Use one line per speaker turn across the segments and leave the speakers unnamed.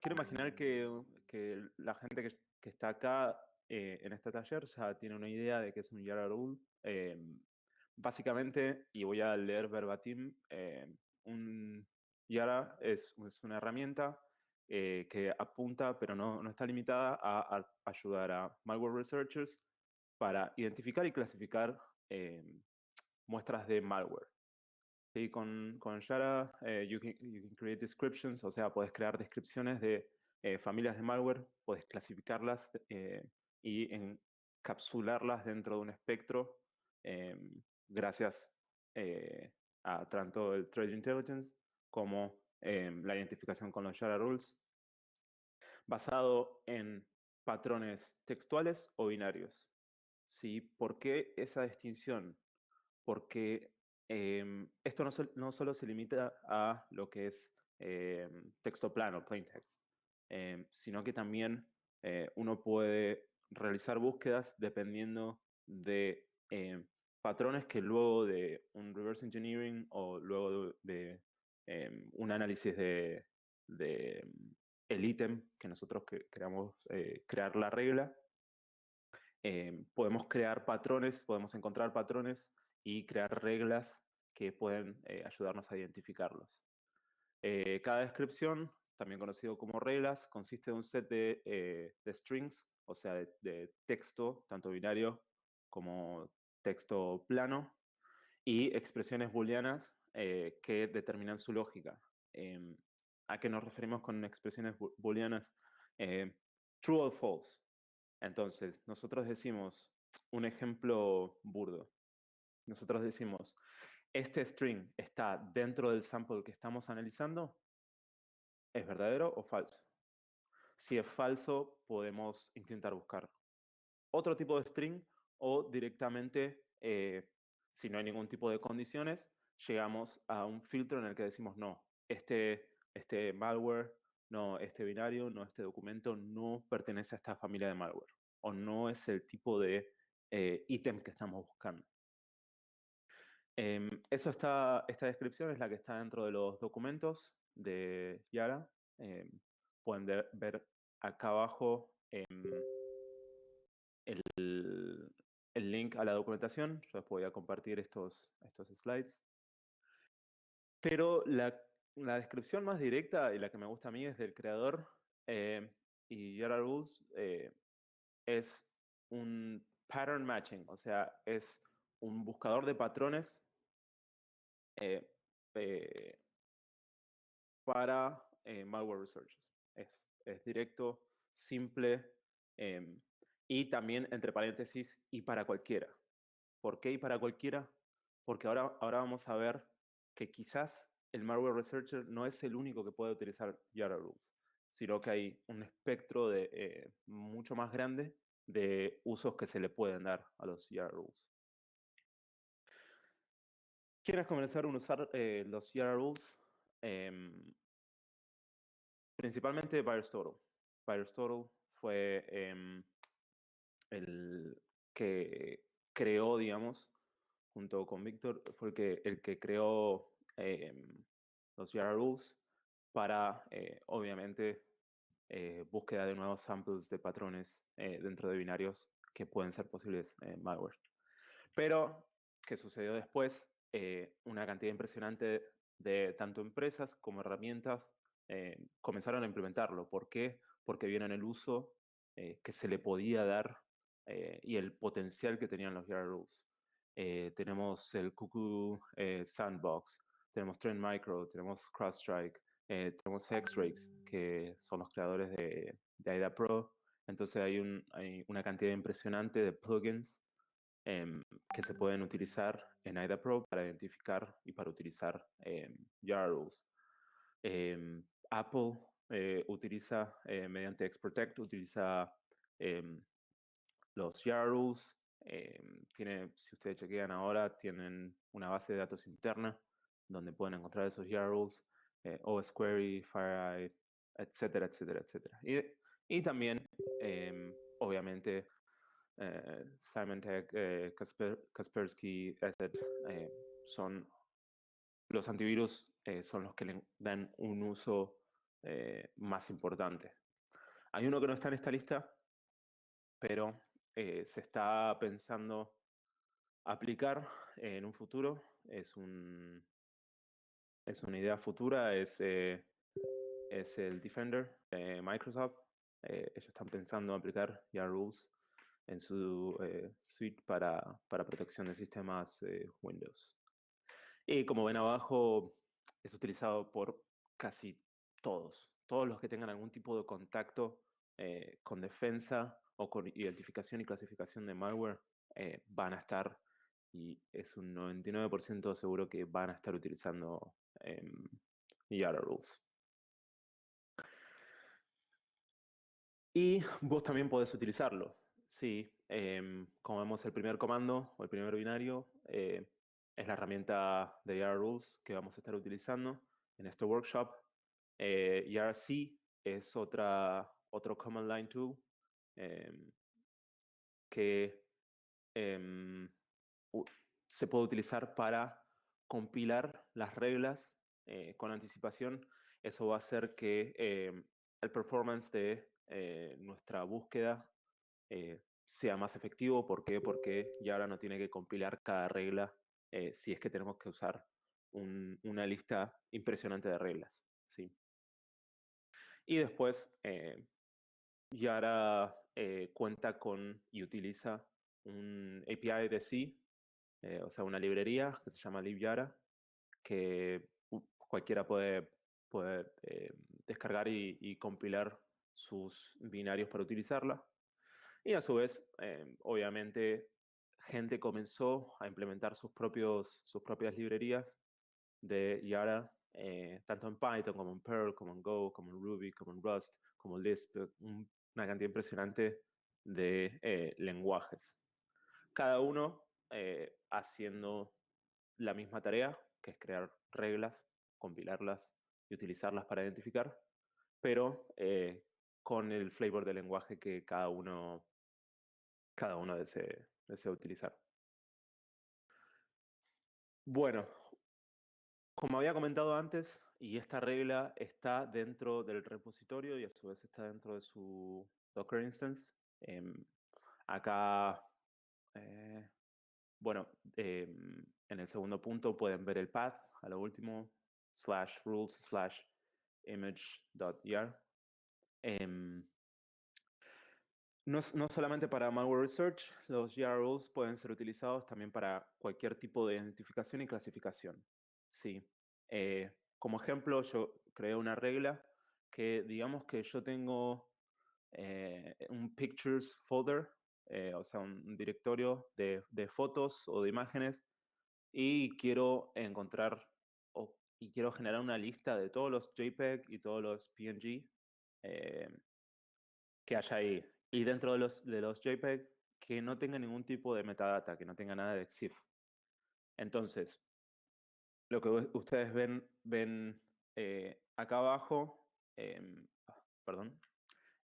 quiero imaginar que la gente que está acá en este taller ya tiene una idea de qué es un Yara Rule. Básicamente, y voy a leer verbatim, un Yara es una herramienta que apunta, pero no está limitada a ayudar a malware researchers para identificar y clasificar muestras de malware. Sí, con Yara you can create descriptions, o sea, puedes crear descripciones de familias de malware, puedes clasificarlas y encapsularlas dentro de un espectro eh, gracias eh, a tanto el Threat Intelligence como la identificación con los Yara Rules, basado en patrones textuales o binarios. ¿Sí? ¿Por qué esa distinción? Porque esto no solo se limita a lo que es texto plano, plain text, sino que también uno puede realizar búsquedas dependiendo de patrones que luego de un reverse engineering o luego de un análisis de el ítem que nosotros queramos crear la regla, podemos crear patrones, podemos encontrar patrones y crear reglas que pueden ayudarnos a identificarlos. Cada descripción, también conocido como reglas, consiste de un set de strings, o sea, de texto, tanto binario como texto plano, y expresiones booleanas que determinan su lógica. ¿A qué nos referimos con expresiones booleanas? True or false. Entonces, nosotros decimos un ejemplo burdo. Nosotros decimos, este string está dentro del sample que estamos analizando, ¿es verdadero o falso? Si es falso, podemos intentar buscar otro tipo de string o directamente, si no hay ningún tipo de condiciones, llegamos a un filtro en el que decimos no, este malware, no, este binario, no, este documento no pertenece a esta familia de malware o no es el tipo de ítem que estamos buscando. Esta descripción es la que está dentro de los documentos de Yara. Pueden ver acá abajo el link a la documentación. Yo después voy a compartir estos slides. Pero la descripción más directa y la que me gusta a mí es del creador. Y Yara Rules es un pattern matching, o sea, es un buscador de patrones eh, eh, para malware researchers. Es directo, simple y también, entre paréntesis, y para cualquiera. ¿Por qué y para cualquiera? Porque ahora vamos a ver que quizás el malware researcher no es el único que puede utilizar Yara Rules, sino que hay un espectro mucho más grande de usos que se le pueden dar a los Yara Rules. ¿Quieres comenzar a usar los Yara Rules? Principalmente VirusTotal. VirusTotal fue el que creó, digamos, junto con Víctor, fue el que creó los Yara Rules para, obviamente, búsqueda de nuevos samples de patrones dentro de binarios que pueden ser posibles en malware. Pero, ¿qué sucedió después? Una cantidad impresionante de tanto empresas como herramientas comenzaron a implementarlo. ¿Por qué? Porque vieron el uso que se le podía dar y el potencial que tenían los Yara Rules. Tenemos el Cuckoo Sandbox, tenemos Trend Micro, tenemos CrowdStrike, tenemos X-Rakes, que son los creadores de IDA Pro. Entonces hay una cantidad impresionante de plugins que se pueden utilizar en IDA Pro para identificar y para utilizar Yara Rules. Apple utiliza, mediante XProtect, utiliza los Yara Rules. Si ustedes chequean ahora, tienen una base de datos interna donde pueden encontrar esos Yara Rules, OS Query, FireEye, etcétera, etcétera, etcétera. Y también, obviamente, Symantec, Kaspersky, Asset, son los antivirus, son los que le dan un uso más importante. Hay uno que no está en esta lista, pero se está pensando aplicar en un futuro. Es una idea futura, es el Defender de Microsoft. Ellos están pensando aplicar YARA Rules en su suite para protección de sistemas Windows. Y como ven abajo, es utilizado por casi todos los que tengan algún tipo de contacto con defensa o con identificación y clasificación de malware, van a estar, y es un 99% seguro que van a estar utilizando YARA Rules. Y vos también podés utilizarlo. Sí, como vemos, el primer comando o el primer binario es la herramienta de YARA Rules que vamos a estar utilizando en este workshop. YARA-C es otro command line tool que se puede utilizar para compilar las reglas con anticipación. Eso va a hacer que el performance de nuestra búsqueda sea más efectivo. ¿Por qué? Porque ya ahora no tiene que compilar cada regla si es que tenemos que usar una lista impresionante de reglas. ¿Sí? Y después, Yara cuenta con y utiliza un API de C, o sea, una librería que se llama libyara, que cualquiera puede descargar y compilar sus binarios para utilizarla. Y a su vez, obviamente, gente comenzó a implementar sus propias librerías de Yara, tanto en Python como en Perl, como en Go, como en Ruby, como en Rust, como en Lisp, una cantidad impresionante de lenguajes. Cada uno haciendo la misma tarea, que es crear reglas, compilarlas y utilizarlas para identificar, pero con el flavor del lenguaje que cada uno desea utilizar. Bueno, como había comentado antes, y esta regla está dentro del repositorio y a su vez está dentro de su Docker instance. Acá, bueno, en el segundo punto pueden ver el path a lo último, /rules/image.yar. No solamente para malware research, los YARA rules pueden ser utilizados también para cualquier tipo de identificación y clasificación. Sí. Como ejemplo, yo creé una regla que digamos que yo tengo un pictures folder, o sea, un directorio de fotos o de imágenes, y quiero encontrar y quiero generar una lista de todos los JPEG y todos los PNG que haya ahí. Y dentro de los JPEG, que no tenga ningún tipo de metadata, que no tenga nada de EXIF. Entonces, lo que ustedes ven acá abajo, perdón,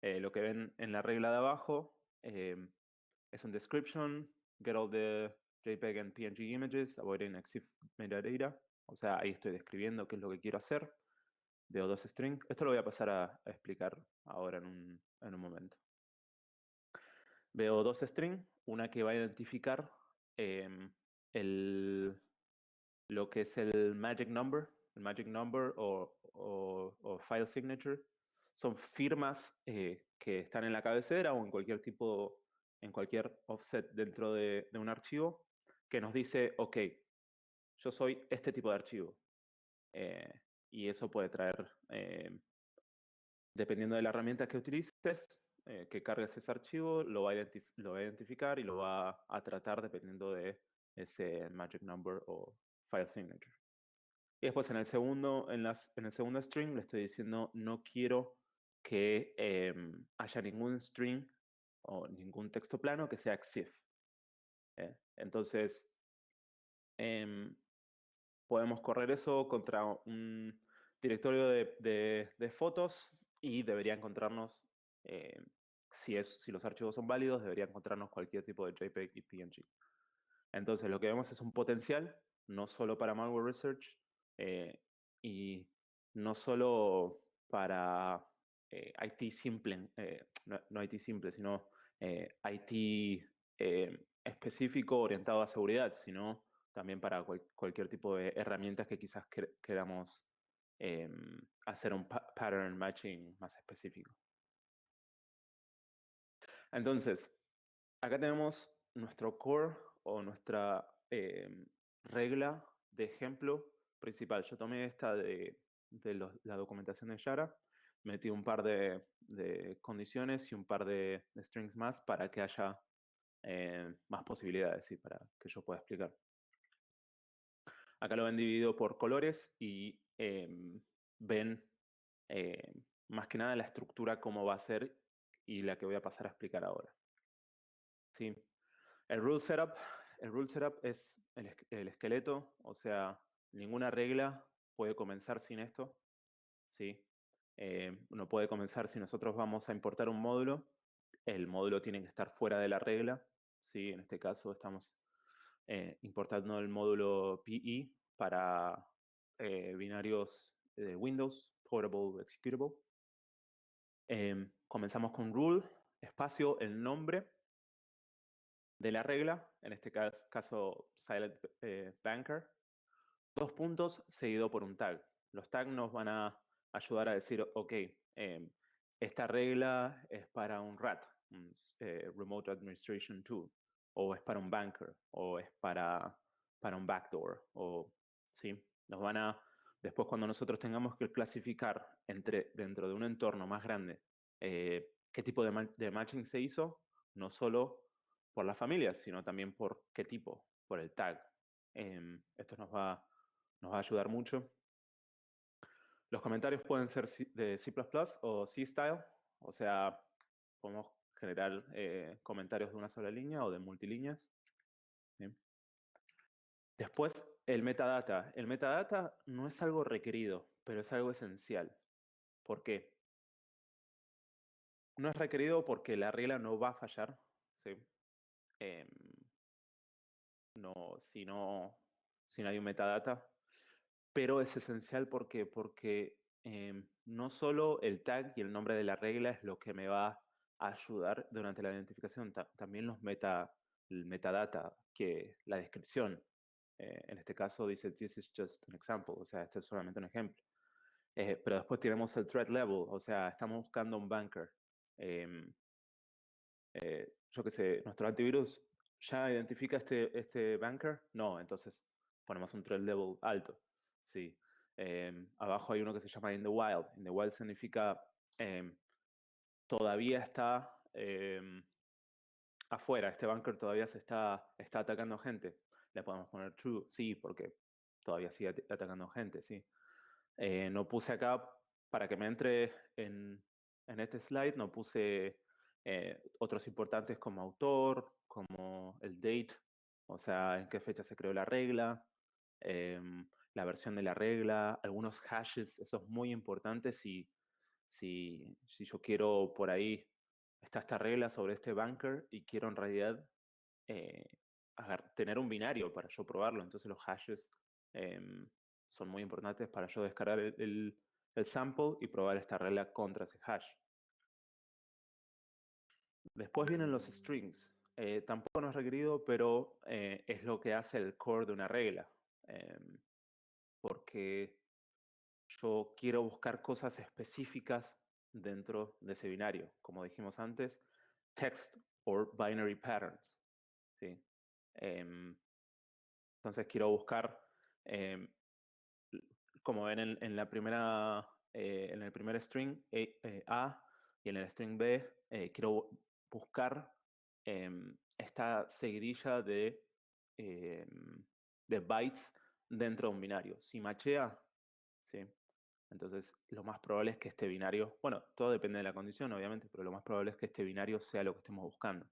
lo que ven en la regla de abajo es un description, get all the JPEG and PNG images, avoiding EXIF metadata. O sea, ahí estoy describiendo qué es lo que quiero hacer. Veo dos strings. Esto lo voy a pasar a explicar ahora en un momento. Veo dos strings, una que va a identificar lo que es el magic number o file signature. Son firmas que están en la cabecera o en cualquier offset dentro de un archivo que nos dice, ok, yo soy este tipo de archivo. Y eso puede traer, dependiendo de la herramienta que utilices, que cargues ese archivo, lo va a identificar y lo va a tratar dependiendo de ese magic number o file signature. Y después en el segundo string le estoy diciendo no quiero que haya ningún string o ningún texto plano que sea EXIF. Entonces, podemos correr eso contra un directorio de fotos y debería encontrarnos, si los archivos son válidos, debería encontrarnos cualquier tipo de JPEG y PNG. Entonces lo que vemos es un potencial, no solo para malware research, y no solo para IT simple, no IT simple, sino IT específico orientado a seguridad, sino también para cualquier tipo de herramientas que quizás queramos hacer un pattern matching más específico. Entonces, acá tenemos nuestro core o nuestra regla de ejemplo principal. Yo tomé esta de la documentación de Yara, metí un par de condiciones y un par de strings más para que haya más posibilidades y para que yo pueda explicar. Acá lo ven dividido por colores y ven más que nada la estructura, cómo va a ser y la que voy a pasar a explicar ahora. ¿Sí? El rule setup es el esqueleto, o sea, ninguna regla puede comenzar sin esto. ¿Sí? No puede comenzar si nosotros vamos a importar un módulo. El módulo tiene que estar fuera de la regla. ¿Sí? En este caso estamos importando el módulo PE para binarios de Windows, Portable Executable. Comenzamos con rule, espacio, el nombre de la regla, en este caso silent banker, 2 puntos seguido por un tag. Los tags nos van a ayudar a decir, ok, esta regla es para un RAT, un Remote Administration Tool, o es para un banker, o es para un backdoor, o ¿sí? Nos van a, después cuando nosotros tengamos que clasificar dentro de un entorno más grande qué tipo de matching se hizo, no solo por la familia, sino también por qué tipo, por el tag. Esto nos va a ayudar mucho. Los comentarios pueden ser de C++ o C-Style, o sea, podemos generar comentarios de una sola línea o de multilíneas. ¿Sí? Después, el metadata. El metadata no es algo requerido, pero es algo esencial. ¿Por qué? No es requerido porque la regla no va a fallar. ¿Sí? Si no hay un metadata, pero es esencial porque no solo el tag y el nombre de la regla es lo que me va a ayudar durante la identificación, también el metadata, que la descripción. En este caso dice, this is just an example, o sea, este es solamente un ejemplo. Pero después tenemos el threat level, o sea, estamos buscando un banker. Yo qué sé, nuestro antivirus ya identifica este banker. No, entonces ponemos un threat level alto. Sí. Abajo hay uno que se llama in the wild. In the wild significa todavía está afuera, este bunker todavía se está atacando gente. Le podemos poner true, sí, porque todavía sigue atacando gente, sí. No puse acá, para que me entre en este slide, no puse otros importantes como autor, como el date, o sea, en qué fecha se creó la regla, la versión de la regla, algunos hashes, eso es muy importante si yo quiero por ahí, está esta regla sobre este bunker y quiero en realidad eh, tener un binario para yo probarlo. Entonces los hashes son muy importantes para yo descargar el sample y probar esta regla contra ese hash. Después vienen los strings. Tampoco no es requerido, pero es lo que hace el core de una regla. Porque yo quiero buscar cosas específicas dentro de ese binario. Como dijimos antes, text or binary patterns. ¿Sí? Entonces quiero buscar, como ven en la primera, en el primer string A y en el string B, quiero buscar esta seguidilla de bytes dentro de un binario. Si machea, ¿sí? Entonces lo más probable es que este binario, bueno, todo depende de la condición obviamente, pero lo más probable es que este binario sea lo que estemos buscando.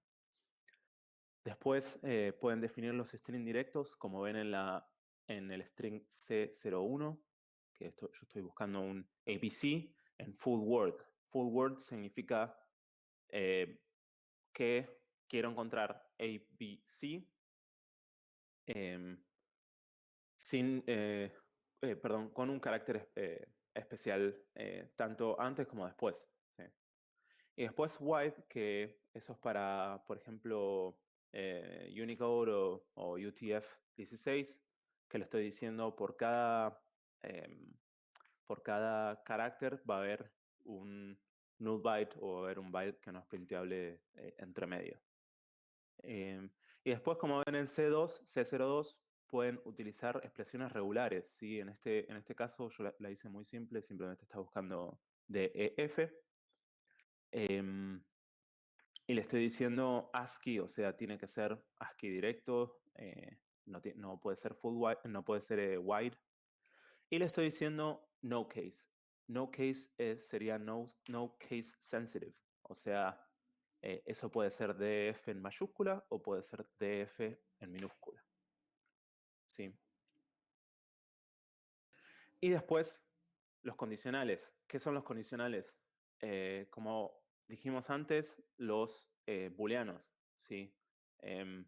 Después pueden definir los string directos, como ven en el string C01, que yo estoy buscando un ABC en full word. Full word significa que quiero encontrar ABC sin, con un carácter especial tanto antes como después. ¿Sí? Y después white, que eso es para, por ejemplo, Unicode o UTF-16, que le estoy diciendo por cada carácter va a haber un null byte o va a haber un byte que no es printeable entre medio. Y después, como ven en C02, pueden utilizar expresiones regulares. ¿Sí? En este caso yo la hice muy simple, simplemente está buscando DEF. Y le estoy diciendo ASCII, o sea, tiene que ser ASCII directo, no puede ser full wide, no puede ser wide. Y le estoy diciendo no case. No case sería no case sensitive, o sea, eso puede ser DF en mayúscula o puede ser DF en minúscula. ¿Sí? Y después, los condicionales. ¿Qué son los condicionales? Como dijimos antes, los booleanos. ¿Sí? En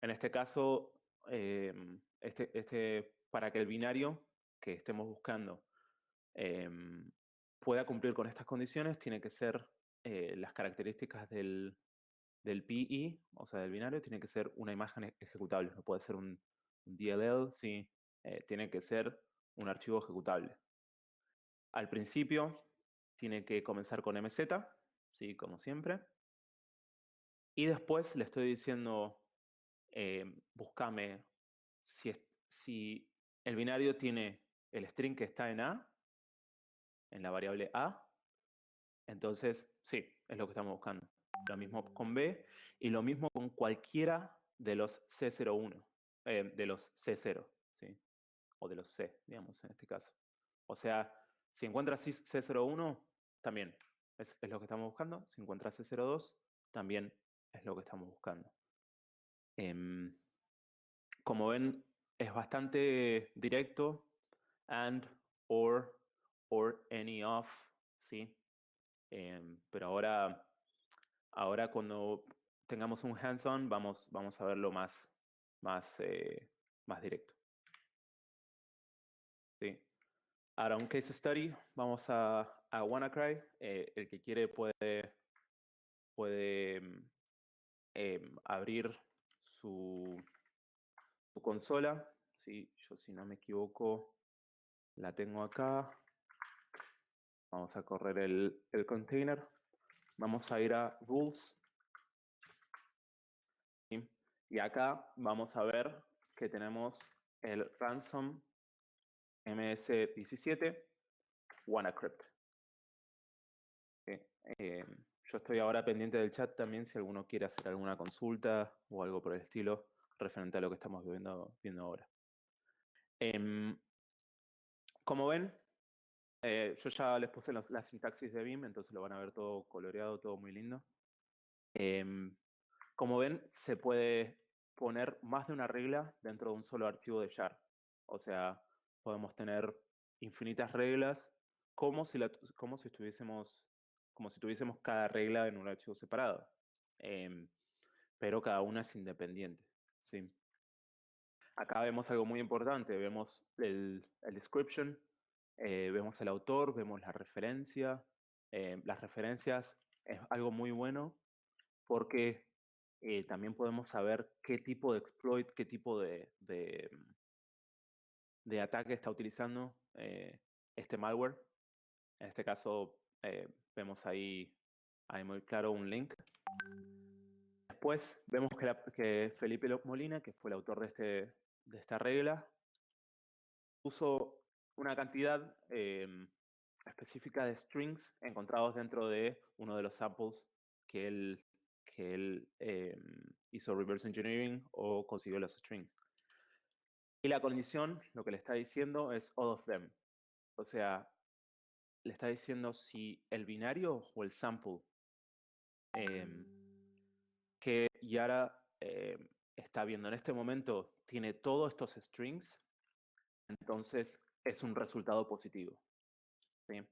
este caso, para que el binario que estemos buscando pueda cumplir con estas condiciones, tiene que ser las características del PI, o sea, del binario, tiene que ser una imagen ejecutable. No puede ser un DLL, sí, tiene que ser un archivo ejecutable. Al principio tiene que comenzar con MZ, ¿sí? Como siempre. Y después le estoy diciendo, búscame si el binario tiene el string que está en A, en la variable A, entonces sí, es lo que estamos buscando. Lo mismo con B y lo mismo con cualquiera de los C01, de los C0, ¿sí? O de los C, digamos, en este caso. O sea, si encuentras C01, también es lo que estamos buscando. Si encuentras C02, también es lo que estamos buscando. Como ven, es bastante directo. And, or, any of, ¿sí? Pero ahora cuando tengamos un hands-on vamos a verlo más directo. ¿Sí? Ahora, un case study, vamos a WannaCry. El que quiere puede abrir su consola. ¿Sí? Yo, si no me equivoco, la tengo acá. Vamos a correr el container. Vamos a ir a Rules. ¿Sí? Y acá vamos a ver que tenemos el ransom MS17 WannaCrypt. ¿Sí? Yo estoy ahora pendiente del chat también si alguno quiere hacer alguna consulta o algo por el estilo referente a lo que estamos viendo ahora. Como ven, yo ya les puse la sintaxis de Vim, entonces lo van a ver todo coloreado, todo muy lindo. Como ven, se puede poner más de una regla dentro de un solo archivo de jar. O sea, podemos tener infinitas reglas como si tuviésemos cada regla en un archivo separado. Pero cada una es independiente. ¿Sí? Acá vemos algo muy importante. Vemos el description, vemos el autor, vemos la referencia. Las referencias es algo muy bueno porque también podemos saber qué tipo de exploit, qué tipo de ataque está utilizando este malware. En este caso vemos ahí muy claro un link. Después vemos que Felipe Molina, que fue el autor de esta regla, puso una cantidad específica de strings encontrados dentro de uno de los samples que él hizo reverse engineering o consiguió los strings. Y la condición, lo que le está diciendo es all of them. O sea, le está diciendo si el binario o el sample que Yara está viendo en este momento tiene todos estos strings, entonces es un resultado positivo. ¿Sí?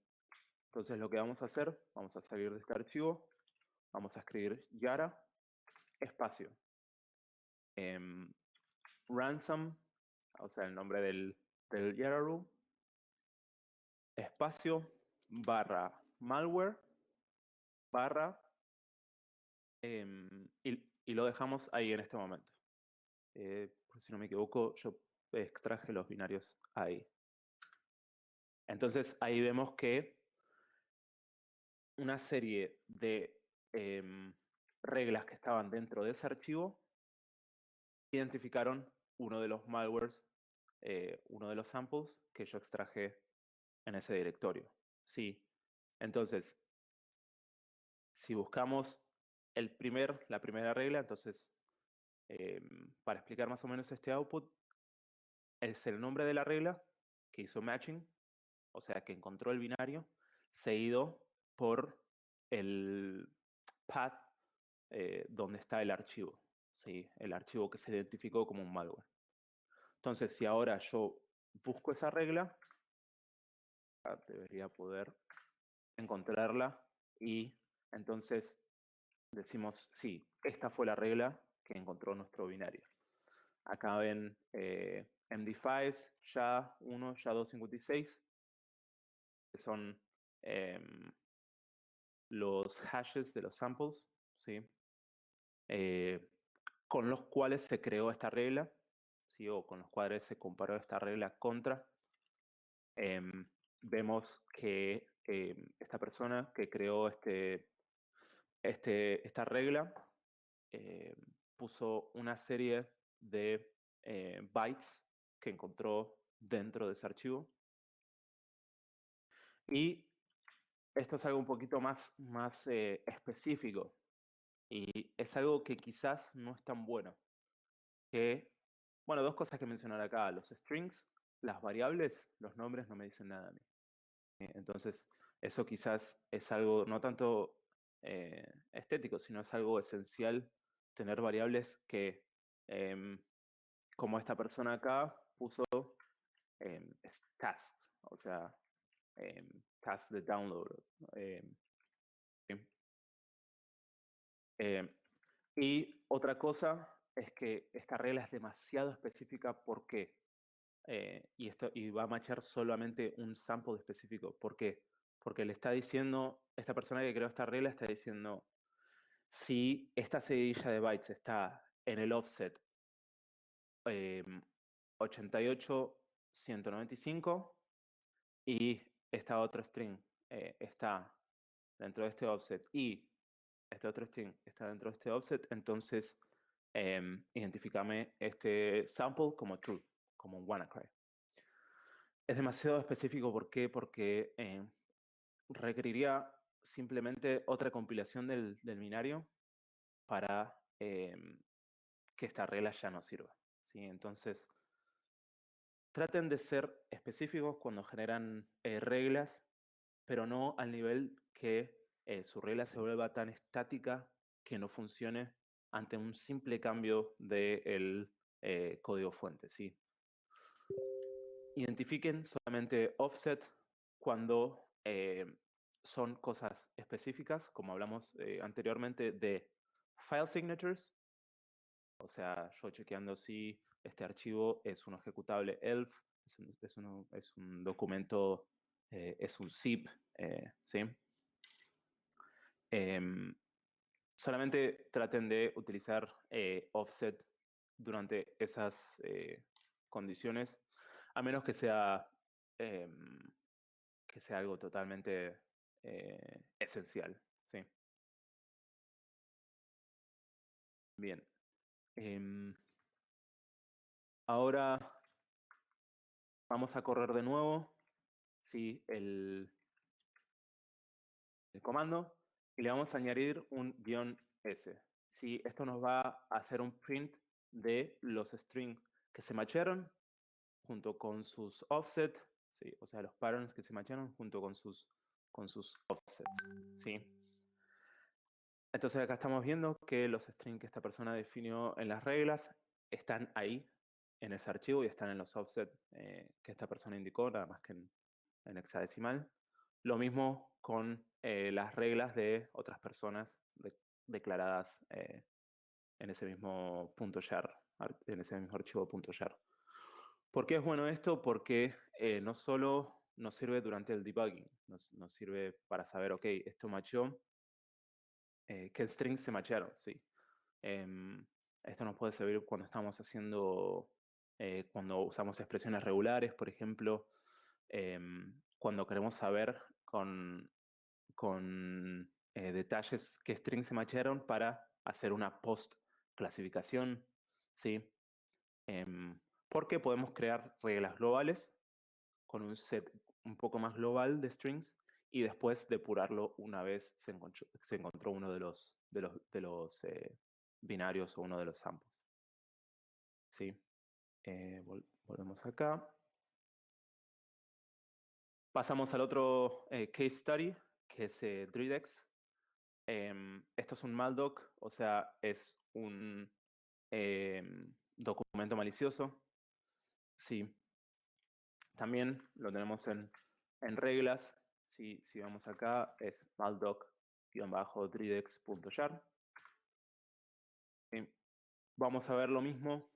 Entonces lo que vamos a hacer, vamos a salir de este archivo, vamos a escribir Yara, espacio, ransom, o sea, el nombre del Yara rule, espacio barra malware barra y lo dejamos ahí en este momento. Si no me equivoco, yo extraje los binarios ahí. Entonces ahí vemos que una serie de reglas que estaban dentro de ese archivo identificaron uno de los malwares, uno de los samples que yo extraje en ese directorio. Sí. Entonces, si buscamos la primera regla, entonces, para explicar más o menos este output, es el nombre de la regla que hizo matching, o sea, que encontró el binario, seguido por el path donde está el archivo, ¿sí? El archivo que se identificó como un malware. Entonces, si ahora yo busco esa regla, debería poder encontrarla y entonces decimos, sí, esta fue la regla que encontró nuestro binario. Acá ven MD5s, SHA-1, SHA-256, que son los hashes de los samples, ¿sí? Con los cuales se creó esta regla, ¿sí? O con los cuales se comparó esta regla contra. Vemos que esta persona que creó esta regla puso una serie de bytes que encontró dentro de ese archivo. Y esto es algo un poquito más específico. Y es algo que quizás no es tan bueno. Bueno, dos cosas que mencionar acá. Los strings, las variables, los nombres no me dicen nada a mí. Entonces, eso quizás es algo no tanto estético, sino es algo esencial tener variables que, como esta persona acá puso, task, o sea, task de download. Y otra cosa es que esta regla es demasiado específica. ¿Por qué? Y va a matchar solamente un sample específico. ¿Por qué? Porque le está diciendo, esta persona que creó esta regla está diciendo, si esta seguidilla de bytes está en el offset 88.195 y esta otra string está dentro de este offset y este otro string está dentro de este offset, entonces identifícame este sample como true, como un WannaCry. Es demasiado específico. ¿Por qué? Porque requeriría simplemente otra compilación del binario para que esta regla ya no sirva, ¿sí? Entonces, traten de ser específicos cuando generan reglas, pero no al nivel que su regla se vuelva tan estática que no funcione ante un simple cambio del código fuente, ¿sí? Identifiquen solamente offset cuando son cosas específicas, como hablamos anteriormente de file signatures, o sea, yo chequeando si este archivo es un ejecutable ELF, es un documento, es un zip, ¿sí? Solamente traten de utilizar offset durante esas condiciones, a menos que sea algo totalmente esencial, ¿sí? Bien. Ahora vamos a correr de nuevo, ¿sí? el comando y le vamos a añadir un "-s". ¿Sí? Esto nos va a hacer un print de los strings que se machearon junto con sus offset, ¿sí? O sea, los patterns que se machearon junto con sus offsets, ¿sí? Entonces acá estamos viendo que los strings que esta persona definió en las reglas están ahí en ese archivo y están en los offsets que esta persona indicó, nada más que en hexadecimal. Lo mismo con las reglas de otras personas declaradas en ese mismo .jar, en ese mismo archivo .jar. ¿Por qué es bueno esto? Porque no solo nos sirve durante el debugging, nos sirve para saber, ok, esto macheó, qué strings se machearon, sí. Esto nos puede servir cuando estamos haciendo, cuando usamos expresiones regulares, por ejemplo, cuando queremos saber con detalles qué strings se machearon para hacer una post clasificación, ¿sí? Porque podemos crear reglas globales con un set un poco más global de strings y después depurarlo una vez se encontró uno de los binarios o uno de los samples. ¿Sí? Volvemos acá. Pasamos al otro case study, que es Dridex. Esto es un maldoc, o sea, es un documento malicioso. Sí. También lo tenemos en reglas. Si vamos acá, es maldoc-dridex.jar. Vamos a ver lo mismo,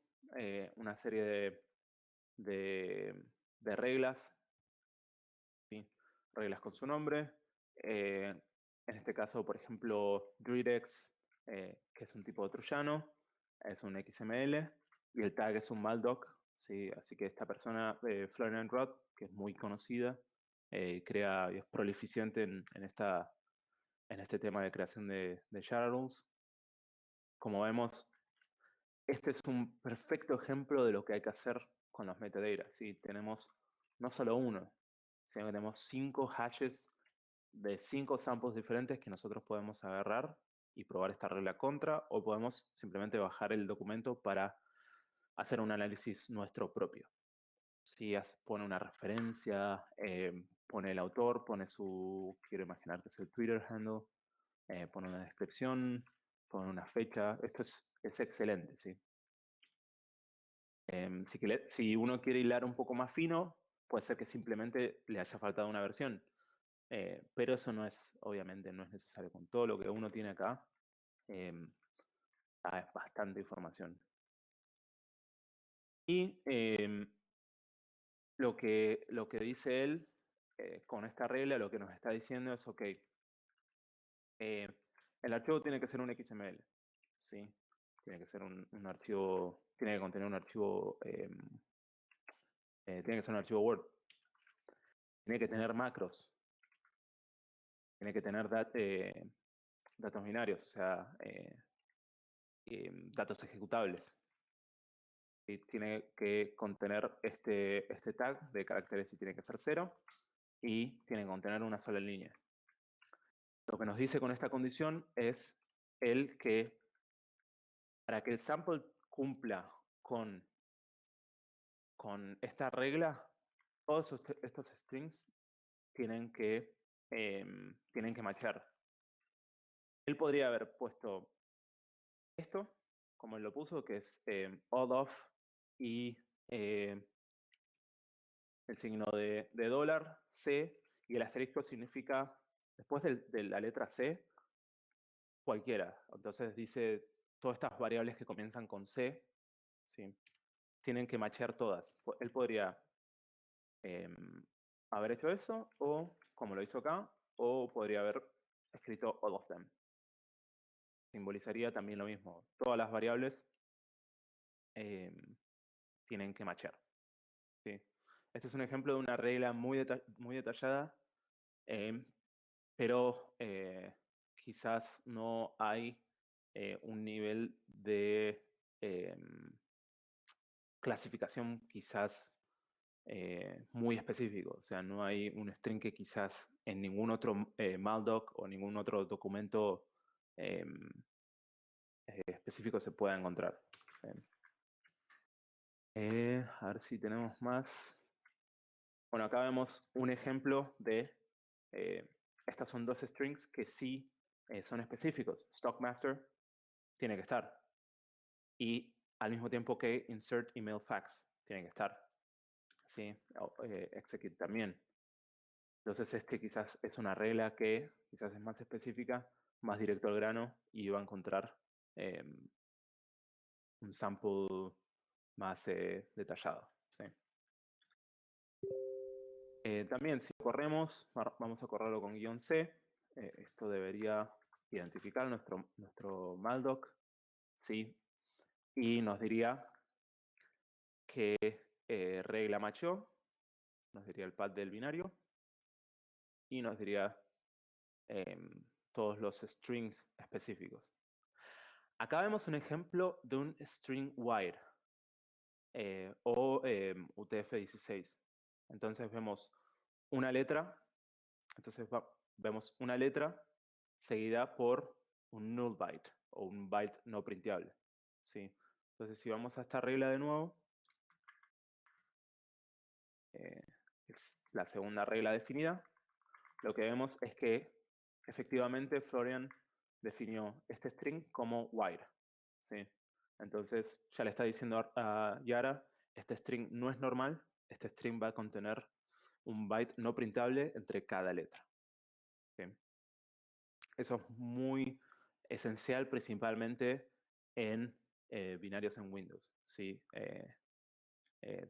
una serie de reglas, ¿sí? Reglas con su nombre. En este caso, por ejemplo, Dridex, que es un tipo de troyano, es un XML, y el tag es un maldoc, ¿sí? Así que esta persona, Florian Roth, que es muy conocida, crea y es prolificente en este tema de creación de Jar rules. Como vemos, este es un perfecto ejemplo de lo que hay que hacer con los metadata. ¿Sí? Tenemos no solo uno, sino que tenemos 5 hashes de 5 samples diferentes que nosotros podemos agarrar y probar esta regla contra, o podemos simplemente bajar el documento para hacer un análisis nuestro propio. Si pone una referencia, pone el autor, pone quiero imaginar que es el Twitter handle, pone una descripción, pone una fecha. Esto es excelente, ¿sí? Si uno quiere hilar un poco más fino, puede ser que simplemente le haya faltado una versión. Pero eso obviamente no es necesario. Con todo lo que uno tiene acá, es bastante información. Y lo que dice él con esta regla, lo que nos está diciendo es, ok, el archivo tiene que ser un XML, ¿sí? Tiene que ser un archivo, tiene que contener un archivo, tiene que ser un archivo Word. Tiene que tener macros. Tiene que tener datos binarios, o sea, datos ejecutables. Y tiene que contener este tag de caracteres y tiene que ser 0 y tiene que contener una sola línea. Lo que nos dice con esta condición es que para que el sample cumpla con esta regla, todos estos strings tienen que matchar. Él podría haber puesto esto, como él lo puso, que es all of y el signo de dólar, C, y el asterisco significa, después de la letra C, cualquiera. Entonces dice, todas estas variables que comienzan con C, ¿sí? Tienen que matchear todas. Él podría haber hecho eso, o como lo hizo acá, o podría haber escrito all of them. Simbolizaría también lo mismo. Todas las variables tienen que matchear. ¿Sí? Este es un ejemplo de una regla muy detallada, pero quizás no hay un nivel de clasificación quizás muy específico. O sea, no hay un string que quizás en ningún otro maldoc o ningún otro documento específico se pueda encontrar. A ver si tenemos más. Bueno, acá vemos un ejemplo de, estas son dos strings que sí son específicos. Stockmaster tiene que estar. Y al mismo tiempo que insert email fax tiene que estar. ¿Sí? Execute también. Entonces quizás es una regla que quizás es más específica, más directo al grano y va a encontrar un sample más detallado. ¿Sí? También si corremos, vamos a correrlo con -c. Esto debería identificar nuestro maldoc, ¿sí? Y nos diría que regla macho, nos diría el path del binario, y nos diría todos los strings específicos. Acá vemos un ejemplo de un string wire o UTF-16. Entonces vemos una letra, vemos una letra seguida por un null byte o un byte no printeable, ¿sí? Entonces si vamos a esta regla de nuevo, es la segunda regla definida, lo que vemos es que efectivamente Florian definió este string como wire, ¿sí? Entonces ya le está diciendo a Yara, este string no es normal, este string va a contener un byte no printable entre cada letra, ¿sí? Eso es muy esencial principalmente en binarios en Windows, ¿sí?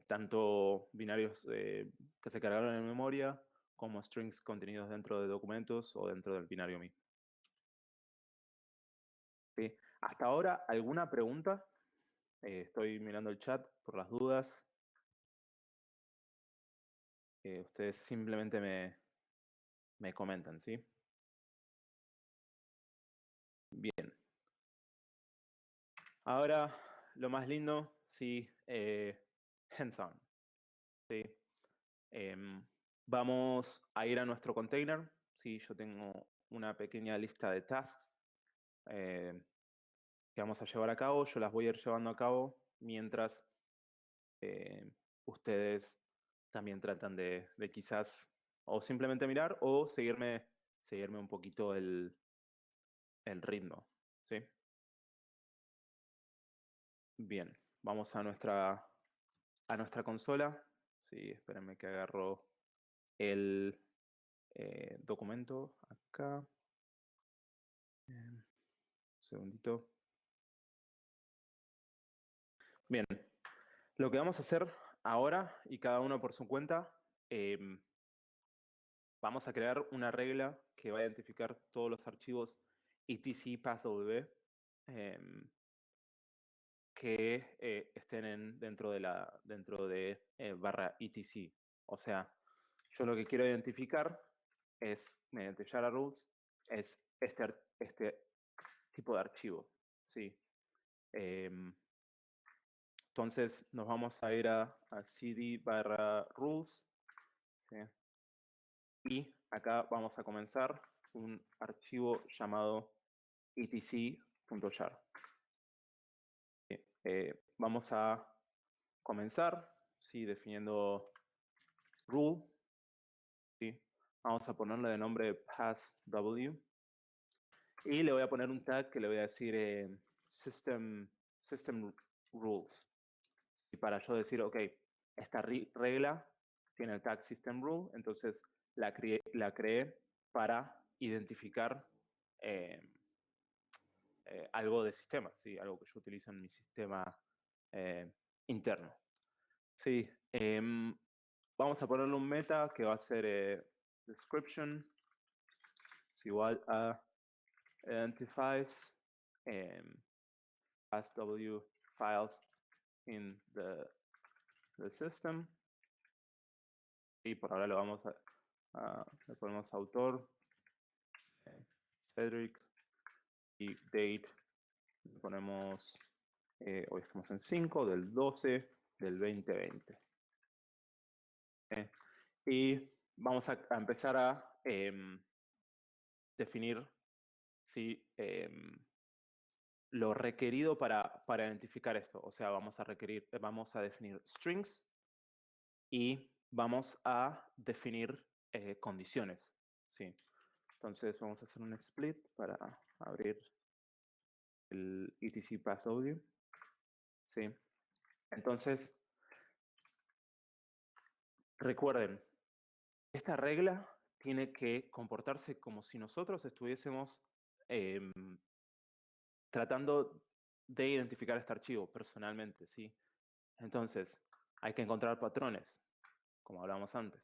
Tanto binarios que se cargaron en memoria como strings contenidos dentro de documentos o dentro del binario mismo. ¿Sí? Hasta ahora, ¿alguna pregunta? Estoy mirando el chat por las dudas. Ustedes simplemente me comentan, ¿sí? Bien. Ahora, lo más lindo, sí, hands-on. ¿Sí? Vamos a ir a nuestro container. ¿Sí? Yo tengo una pequeña lista de tasks que vamos a llevar a cabo. Yo las voy a ir llevando a cabo mientras ustedes también tratan de quizás o simplemente mirar o seguirme un poquito el ritmo. ¿Sí? Bien, vamos a nuestra consola. Sí, espérenme que agarro el documento acá. Un segundito. Bien, lo que vamos a hacer ahora, y cada uno por su cuenta, vamos a crear una regla que va a identificar todos los archivos etc passwd que estén dentro de barra etc. O sea, yo lo que quiero identificar es, mediante Yara Rules, es este tipo de archivo, ¿sí? Entonces nos vamos a ir a cd barra rules, ¿sí? Y acá vamos a comenzar un archivo llamado etc.jar. Vamos a comenzar, ¿sí? Definiendo rule, ¿sí? Vamos a ponerle de nombre passw y le voy a poner un tag que le voy a decir system rules. Y para yo decir, ok, esta regla tiene el tag system rule, entonces la creé para identificar algo de sistema, ¿sí? Algo que yo utilizo en mi sistema interno. Sí, vamos a ponerle un meta que va a ser description, es igual a identifies passw files in the system. Y por ahora lo vamos le ponemos autor, Cedric, y date, le ponemos, hoy estamos en 5 del 12 del 2020. Y vamos a empezar a definir lo requerido para identificar esto. O sea, vamos a definir strings y vamos a definir condiciones, ¿sí? Entonces vamos a hacer un split para abrir el etc passwd, ¿sí? Entonces, recuerden, esta regla tiene que comportarse como si nosotros estuviésemos tratando de identificar este archivo personalmente, ¿sí? Entonces, hay que encontrar patrones, como hablábamos antes.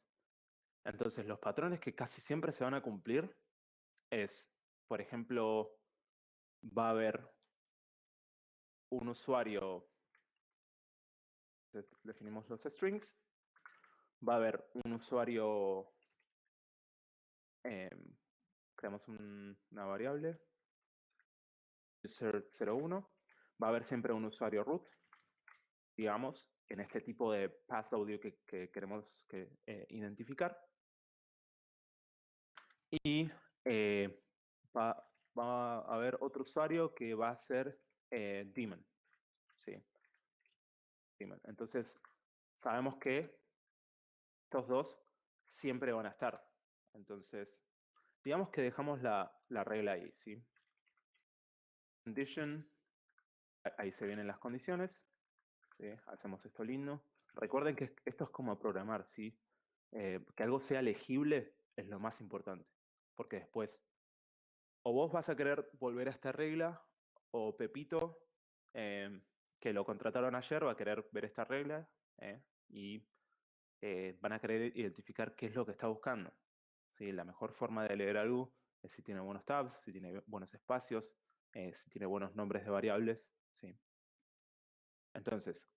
Entonces, los patrones que casi siempre se van a cumplir es, por ejemplo, va a haber un usuario, definimos los strings, va a haber un usuario, creamos una variable, user01, va a haber siempre un usuario root, digamos, en este tipo de path.audio que queremos identificar. Y va a haber otro usuario que va a ser daemon. ¿Sí? Daemon. Entonces, sabemos que estos dos siempre van a estar. Entonces, digamos que dejamos la regla ahí. ¿Sí? Condition, ahí se vienen las condiciones. ¿Sí? Hacemos esto lindo. Recuerden que esto es como programar. ¿Sí? Que algo sea legible es lo más importante. Porque después o vos vas a querer volver a esta regla, o Pepito, que lo contrataron ayer, va a querer ver esta regla y van a querer identificar qué es lo que está buscando. ¿Sí? La mejor forma de leer algo es si tiene buenos tabs, si tiene buenos espacios, si tiene buenos nombres de variables. ¿Sí? Entonces,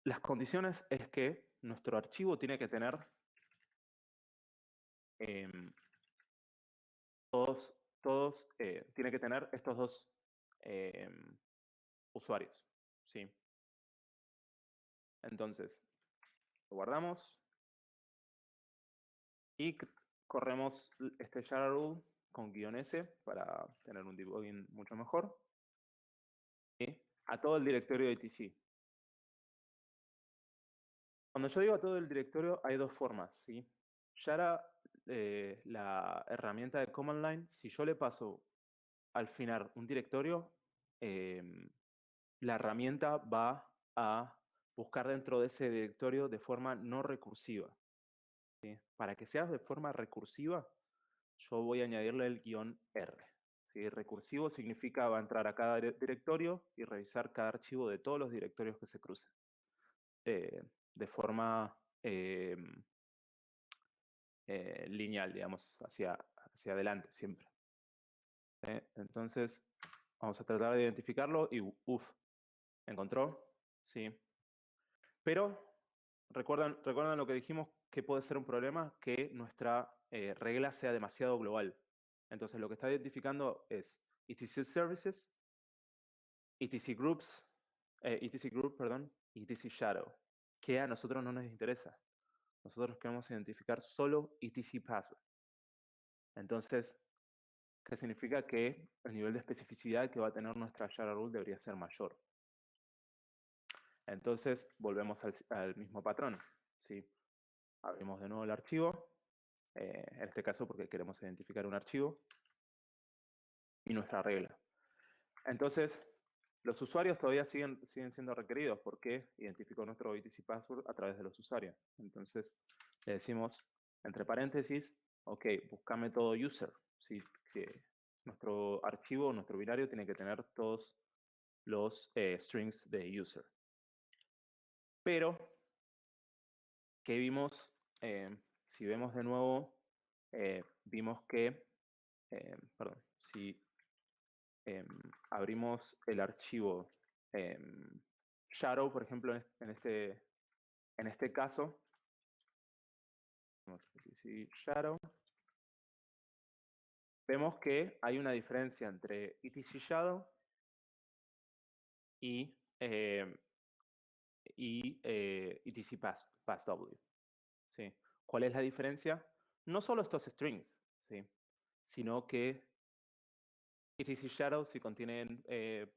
las condiciones es que nuestro archivo tiene que tener tiene que tener estos dos usuarios. ¿Sí? Entonces, lo guardamos y corremos este Jara rule con -s para tener un debugging mucho mejor. ¿Sí? A todo el directorio de etc. Cuando yo digo a todo el directorio, hay dos formas. ¿Sí? Jara, la herramienta de command line, si yo le paso al final un directorio, la herramienta va a buscar dentro de ese directorio de forma no recursiva. ¿Sí? Para que sea de forma recursiva, yo voy a añadirle el -r. ¿Sí? Recursivo significa va a entrar a cada directorio y revisar cada archivo de todos los directorios que se crucen. De forma lineal, digamos, hacia adelante siempre. Entonces, vamos a tratar de identificarlo y encontró, sí. Pero, ¿recuerdan lo que dijimos que puede ser un problema? Que nuestra regla sea demasiado global. Entonces, lo que está identificando es etc services, etc groups, etc group, perdón, y etc shadow, que a nosotros no nos interesa. Nosotros queremos identificar solo etc password. Entonces, ¿qué significa? Que el nivel de especificidad que va a tener nuestra shadow rule debería ser mayor. Entonces, volvemos al mismo patrón. ¿Sí? Abrimos de nuevo el archivo, en este caso porque queremos identificar un archivo, y nuestra regla. Entonces, los usuarios todavía siguen siendo requeridos porque identificó nuestro etc password a través de los usuarios. Entonces, le decimos, entre paréntesis, ok, búscame todo user. ¿Sí? Que nuestro archivo, nuestro binario, tiene que tener todos los strings de user. Pero, ¿qué vimos? Si vemos de nuevo, vimos que, perdón, si abrimos el archivo Shadow, por ejemplo, en este caso, Shadow, vemos que hay una diferencia entre etc Shadow y etc passW. ¿Sí? ¿Cuál es la diferencia? No solo estos strings, ¿sí? Sino que etc shadow, si contienen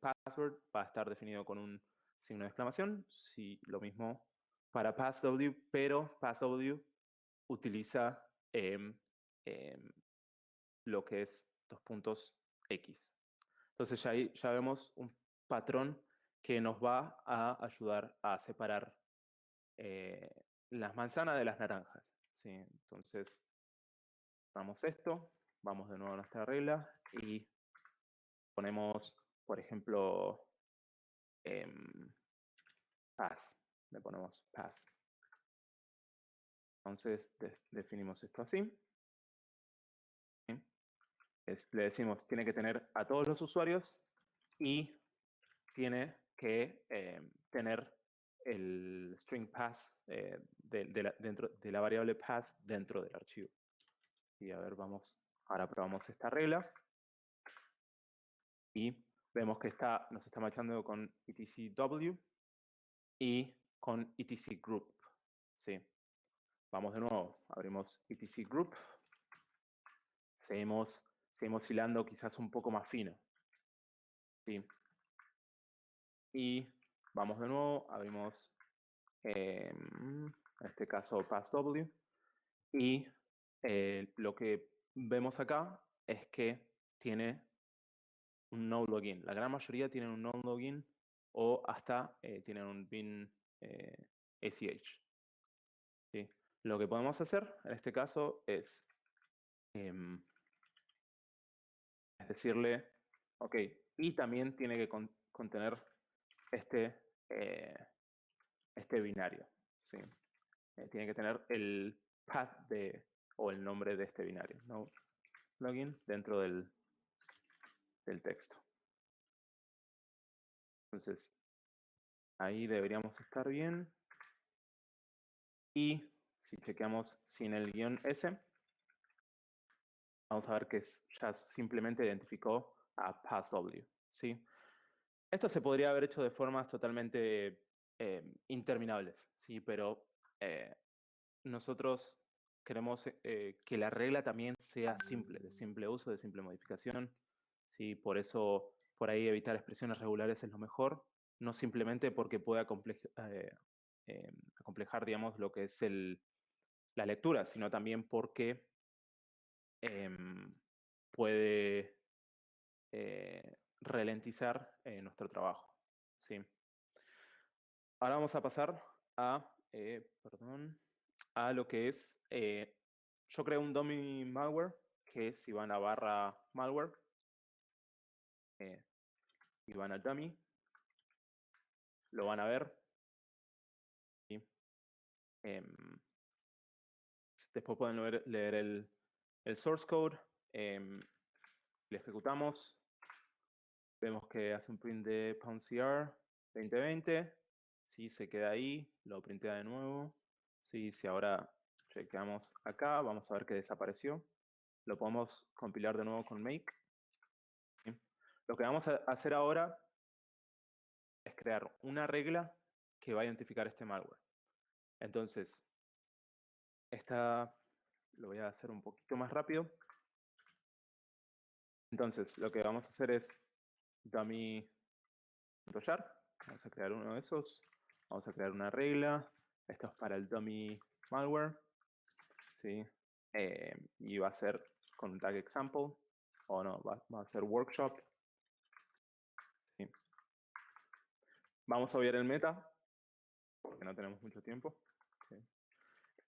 password, va a estar definido con un signo de exclamación. Si, lo mismo para passW, pero passW utiliza lo que es dos puntos X. Entonces ya vemos un patrón que nos va a ayudar a separar las manzanas de las naranjas. ¿Sí? Entonces, vamos esto, vamos de nuevo a nuestra regla y ponemos, por ejemplo, pass. Le ponemos pass. Entonces definimos esto así. ¿Sí? Le decimos, tiene que tener a todos los usuarios y tiene que tener el string pass dentro de la variable pass dentro del archivo. Y a ver, ahora probamos esta regla. Y vemos que nos está matchando con etcw y con etcgroup. ¿Sí? Vamos de nuevo, abrimos etcgroup. Seguimos hilando quizás un poco más fino. ¿Sí? Y vamos de nuevo, abrimos, en este caso, passw. Y lo que vemos acá es que tiene un no login. La gran mayoría tienen un no login o hasta tienen un bin ACH. ¿Sí? Lo que podemos hacer en este caso es decirle, ok, y también tiene que contener este binario. ¿Sí? Tiene que tener el path o el nombre de este binario, no login, dentro del texto. Entonces, ahí deberíamos estar bien. Y si chequeamos sin el guión S, vamos a ver que ya simplemente identificó a passw. ¿Sí? Esto se podría haber hecho de formas totalmente interminables, ¿sí? Pero nosotros queremos que la regla también sea simple, de simple uso, de simple modificación. ¿Sí? Por eso, por ahí evitar expresiones regulares es lo mejor, no simplemente porque pueda acomplejar, digamos, lo que es la lectura, sino también porque puede ralentizar nuestro trabajo. ¿Sí? Ahora vamos a pasar a lo que es, yo creo un dummy malware, que si van a barra malware, y van a dummy, lo van a ver. ¿Sí? Después pueden leer el source code. Le ejecutamos. Vemos que hace un print de poundcr 2020. ¿Sí? Se queda ahí. Lo printea de nuevo. ¿Sí? Si ahora chequeamos acá, vamos a ver que desapareció. Lo podemos compilar de nuevo con make. ¿Sí? Lo que vamos a hacer ahora es crear una regla que va a identificar este malware. Entonces, lo voy a hacer un poquito más rápido. Entonces, lo que vamos a hacer es dummy.jar. Vamos a crear uno de esos. Vamos a crear una regla. Esto es para el dummy malware. ¿Sí? Y va a ser con un tag example. O no, va a ser workshop. ¿Sí? Vamos a obviar el meta, porque no tenemos mucho tiempo. ¿Sí?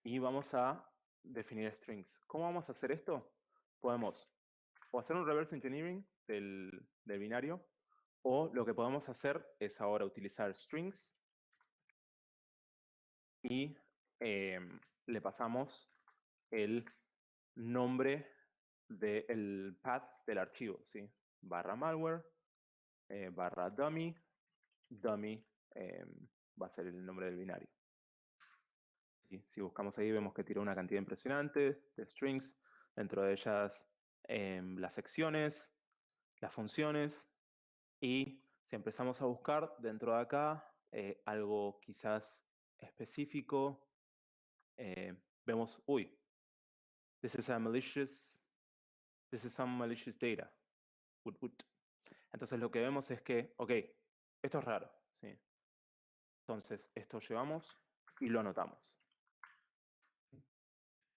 Y vamos a definir strings. ¿Cómo vamos a hacer esto? Podemos o hacer un reverse engineering del binario, o lo que podemos hacer es ahora utilizar strings y le pasamos el nombre del path del archivo, ¿sí? Barra malware, barra dummy, dummy va a ser el nombre del binario. ¿Sí? Si buscamos ahí vemos que tiró una cantidad impresionante de strings, dentro de ellas las secciones, las funciones, y si empezamos a buscar dentro de acá algo quizás específico, vemos, uy, this is some malicious data. Entonces lo que vemos es que, ok, esto es raro, ¿sí? Entonces esto llevamos y lo anotamos.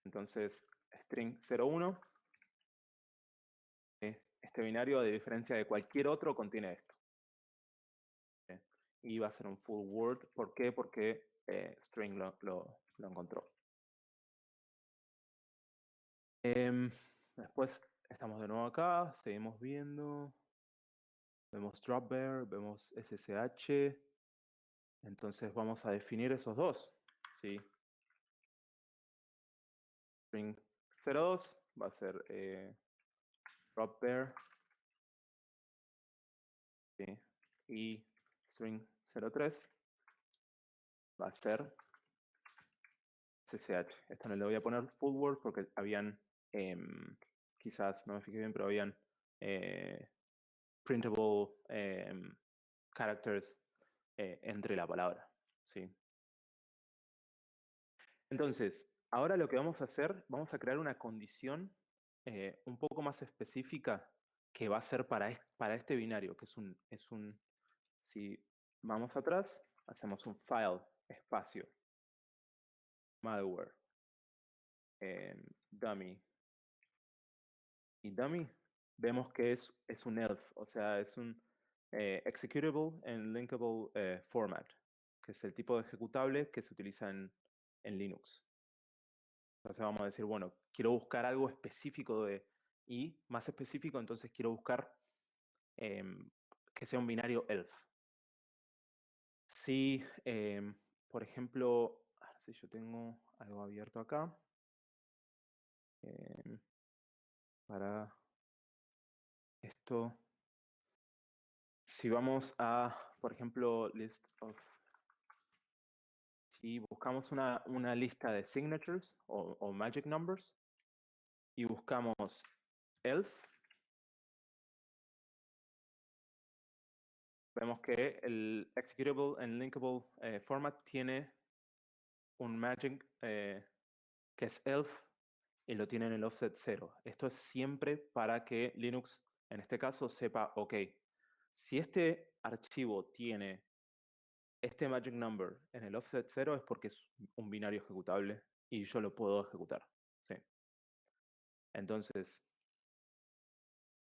Entonces, string 01, este binario, de diferencia de cualquier otro, contiene esto. Y va a ser un full word. ¿Por qué? Porque string lo encontró. Después estamos de nuevo acá, seguimos viendo. Vemos dropbear, vemos SSH. Entonces vamos a definir esos dos. ¿Sí? string 02 va a ser drop bear, ¿sí? Y string 03 va a ser SSH. Esto no le voy a poner full word porque habían, quizás no me fijé bien, pero habían printable characters entre la palabra, ¿sí? Entonces, ahora lo que vamos a hacer, vamos a crear una condición un poco más específica que va a ser para este binario, que es un, si vamos atrás, hacemos un file, espacio, malware, dummy, y dummy, vemos que es un ELF, o sea, es un executable en linkable format, que es el tipo de ejecutable que se utiliza en Linux. Entonces vamos a decir, bueno, quiero buscar algo específico y más específico, entonces quiero buscar que sea un binario ELF. Si, por ejemplo, si yo tengo algo abierto acá, para esto, si vamos a, por ejemplo, si buscamos una lista de signatures o magic numbers y buscamos ELF, vemos que el executable en linkable format tiene un magic que es ELF y lo tiene en el offset 0. Esto es siempre para que Linux, en este caso, sepa, ok, si este archivo tiene este magic number en el offset 0 es porque es un binario ejecutable y yo lo puedo ejecutar. ¿Sí? Entonces,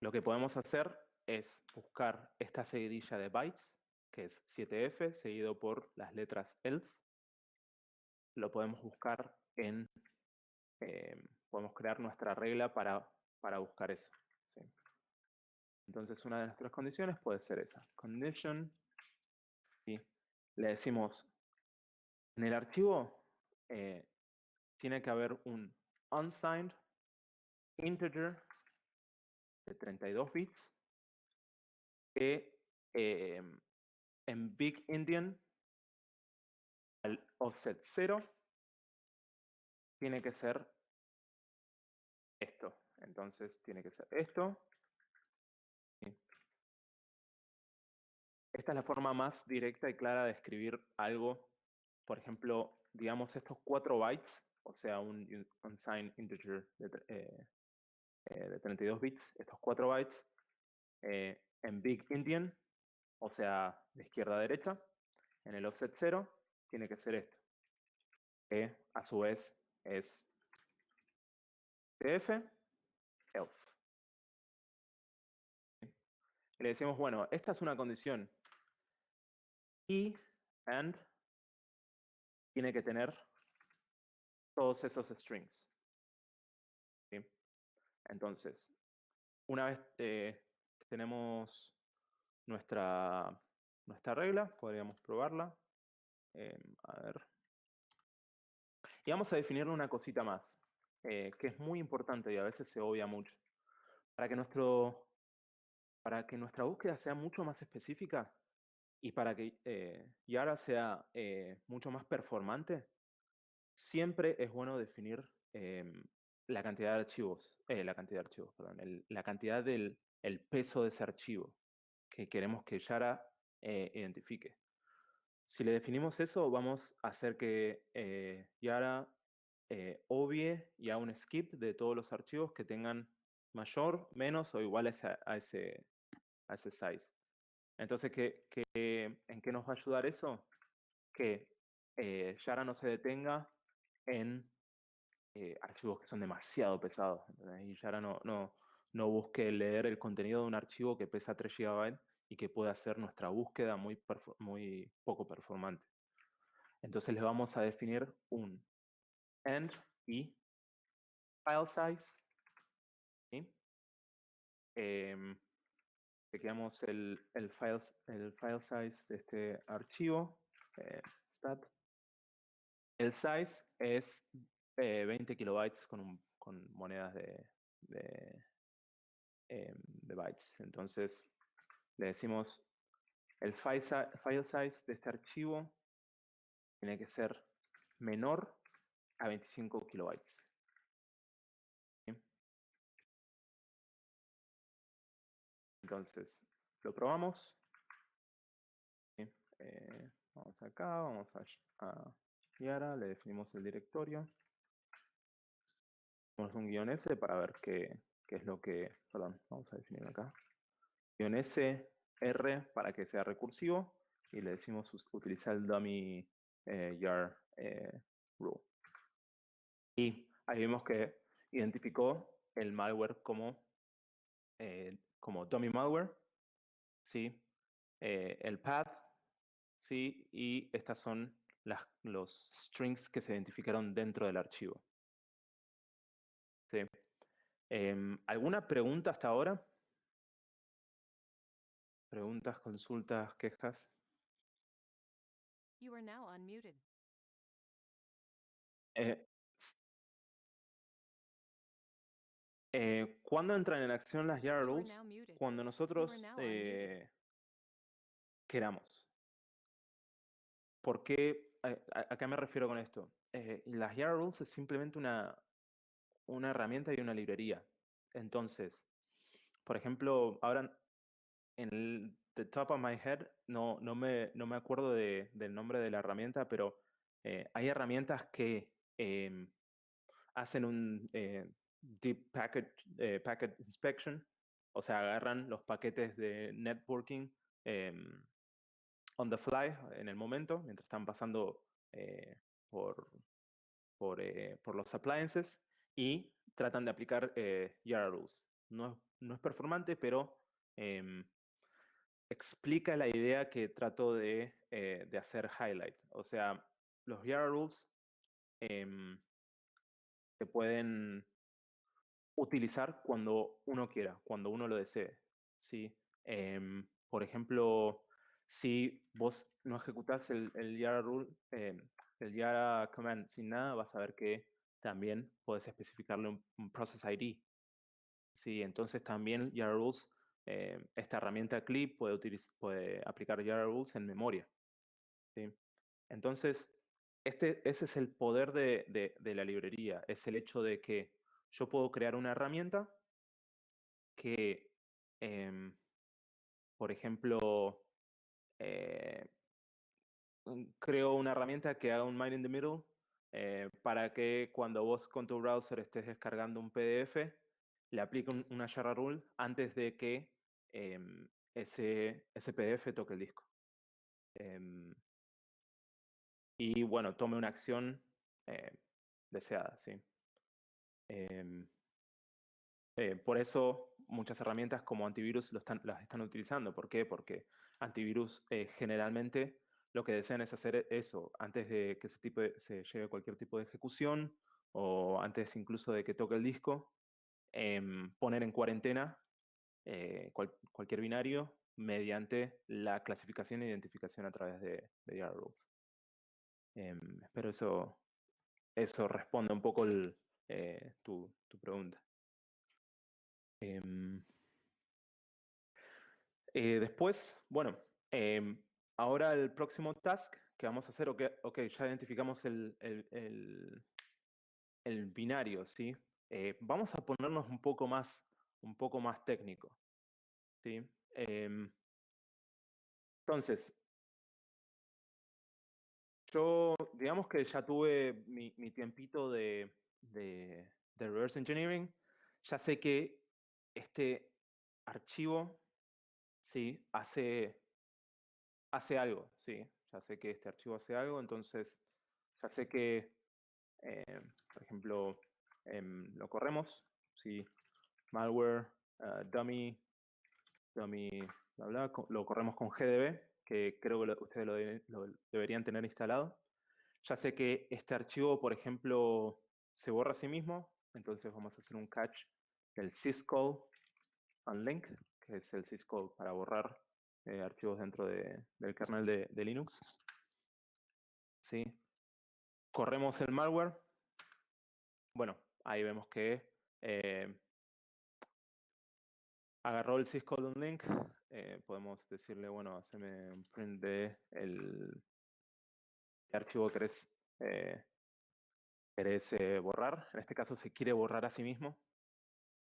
lo que podemos hacer es buscar esta seguidilla de bytes, que es 7F, seguido por las letras ELF. Lo podemos buscar podemos crear nuestra regla para buscar eso. ¿Sí? Entonces, una de nuestras condiciones puede ser esa. Condition, ¿sí? Le decimos, en el archivo tiene que haber un unsigned integer de 32 bits que en Big Endian al offset 0 tiene que ser esto. Entonces tiene que ser esto. ¿Sí? Esta es la forma más directa y clara de escribir algo. Por ejemplo, digamos estos 4 bytes, o sea, un unsigned integer de 32 bits, estos 4 bytes en Big Endian, o sea, de izquierda a derecha, en el offset 0, tiene que ser esto, que a su vez es TF, ELF. Y le decimos, bueno, esta es una condición y AND tiene que tener todos esos strings. ¿Sí? Entonces, una vez tenemos nuestra regla, podríamos probarla. A ver. Y vamos a definirle una cosita más, que es muy importante y a veces se obvia mucho. Para que nuestra búsqueda sea mucho más específica y para que Yara sea mucho más performante, siempre es bueno definir la cantidad de archivos, perdón, la cantidad del el peso de ese archivo que queremos que Yara identifique. Si le definimos eso, vamos a hacer que Yara obvie y haga un skip de todos los archivos que tengan mayor, menos o igual a ese size. Entonces, ¿en qué nos va a ayudar eso? Que Yara no se detenga en archivos que son demasiado pesados. ¿Entendés? Y Yara no busque leer el contenido de un archivo que pesa 3 GB y que puede hacer nuestra búsqueda muy poco performante. Entonces le vamos a definir un end y file size. ¿Sí? Chequeamos el file size de este archivo, stat. El size es 20 kilobytes con monedas de bytes. Entonces le decimos el file size de este archivo tiene que ser menor a 25 kilobytes. ¿Sí? Entonces lo probamos. ¿Sí? Vamos acá, vamos a Yara, le definimos el directorio. Ponemos un guión S para ver qué es lo que... Perdón, vamos a definir acá. Guión S, R para que sea recursivo. Y le decimos utilizar el dummy jar rule. Y ahí vemos que identificó el malware como dummy malware. ¿Sí? El path. ¿Sí? Y estas son los strings que se identificaron dentro del archivo. ¿Sí? ¿Alguna pregunta hasta ahora? ¿Preguntas, consultas, quejas?
You are now unmuted.
¿Cuándo entran en acción las Yara
You are
rules?
now muted.
Cuando
You
nosotros
are now unmuted.
queramos. ¿Por qué? ¿A qué me refiero con esto? Las Yara rules es simplemente una herramienta y una librería. Entonces, por ejemplo, ahora en the top of my head no me acuerdo del nombre de la herramienta, pero hay herramientas que hacen un deep packet inspection, o sea, agarran los paquetes de networking on the fly, en el momento, mientras están pasando por, por los appliances, y tratan de aplicar Yara rules. No es performante, pero explica la idea que trato de hacer highlight. O sea, los Yara rules se pueden utilizar cuando uno quiera, cuando uno lo desee. ¿Sí? Por ejemplo, si vos no ejecutás el Yara rule, el Yara command sin nada, vas a ver que también puedes especificarle un process ID. ¿Sí? Entonces también Yara rules, esta herramienta Clip puede aplicar Yara rules en memoria. ¿Sí? Entonces, ese es el poder de la librería, es el hecho de que yo puedo crear una herramienta que, por ejemplo, eh, creo una herramienta que haga un mine in the middle para que cuando vos con tu browser estés descargando un PDF, le aplique una Yara rule antes de que ese PDF toque el disco. Y bueno, tome una acción deseada, ¿sí? Por eso muchas herramientas como antivirus las están utilizando. ¿Por qué? Porque antivirus generalmente lo que desean es hacer eso antes de que se lleve cualquier tipo de ejecución o antes incluso de que toque el disco, poner en cuarentena cualquier binario mediante la clasificación e identificación a través de Yara rules. Espero eso responde un poco tu pregunta. Después, bueno, ahora el próximo task que vamos a hacer, ok, ya identificamos el binario, ¿sí? Vamos a ponernos un poco más técnico, ¿sí? Entonces, yo digamos que ya tuve mi tiempito de reverse engineering. Ya sé que este archivo, ¿sí? hace algo, ¿sí? Ya sé que este archivo hace algo, entonces ya sé que, por ejemplo, lo corremos, ¿sí? Malware, dummy, bla, bla, lo corremos con GDB, que creo que ustedes lo deberían tener instalado. Ya sé que este archivo, por ejemplo, se borra a sí mismo, entonces vamos a hacer un catch del syscall unlink, que es el syscall para borrar archivos dentro del kernel de Linux. ¿Sí? Corremos el malware bueno, ahí vemos que agarró el syscall link. Podemos decirle, bueno, haceme un print de el archivo que querés borrar. En este caso se quiere borrar a sí mismo.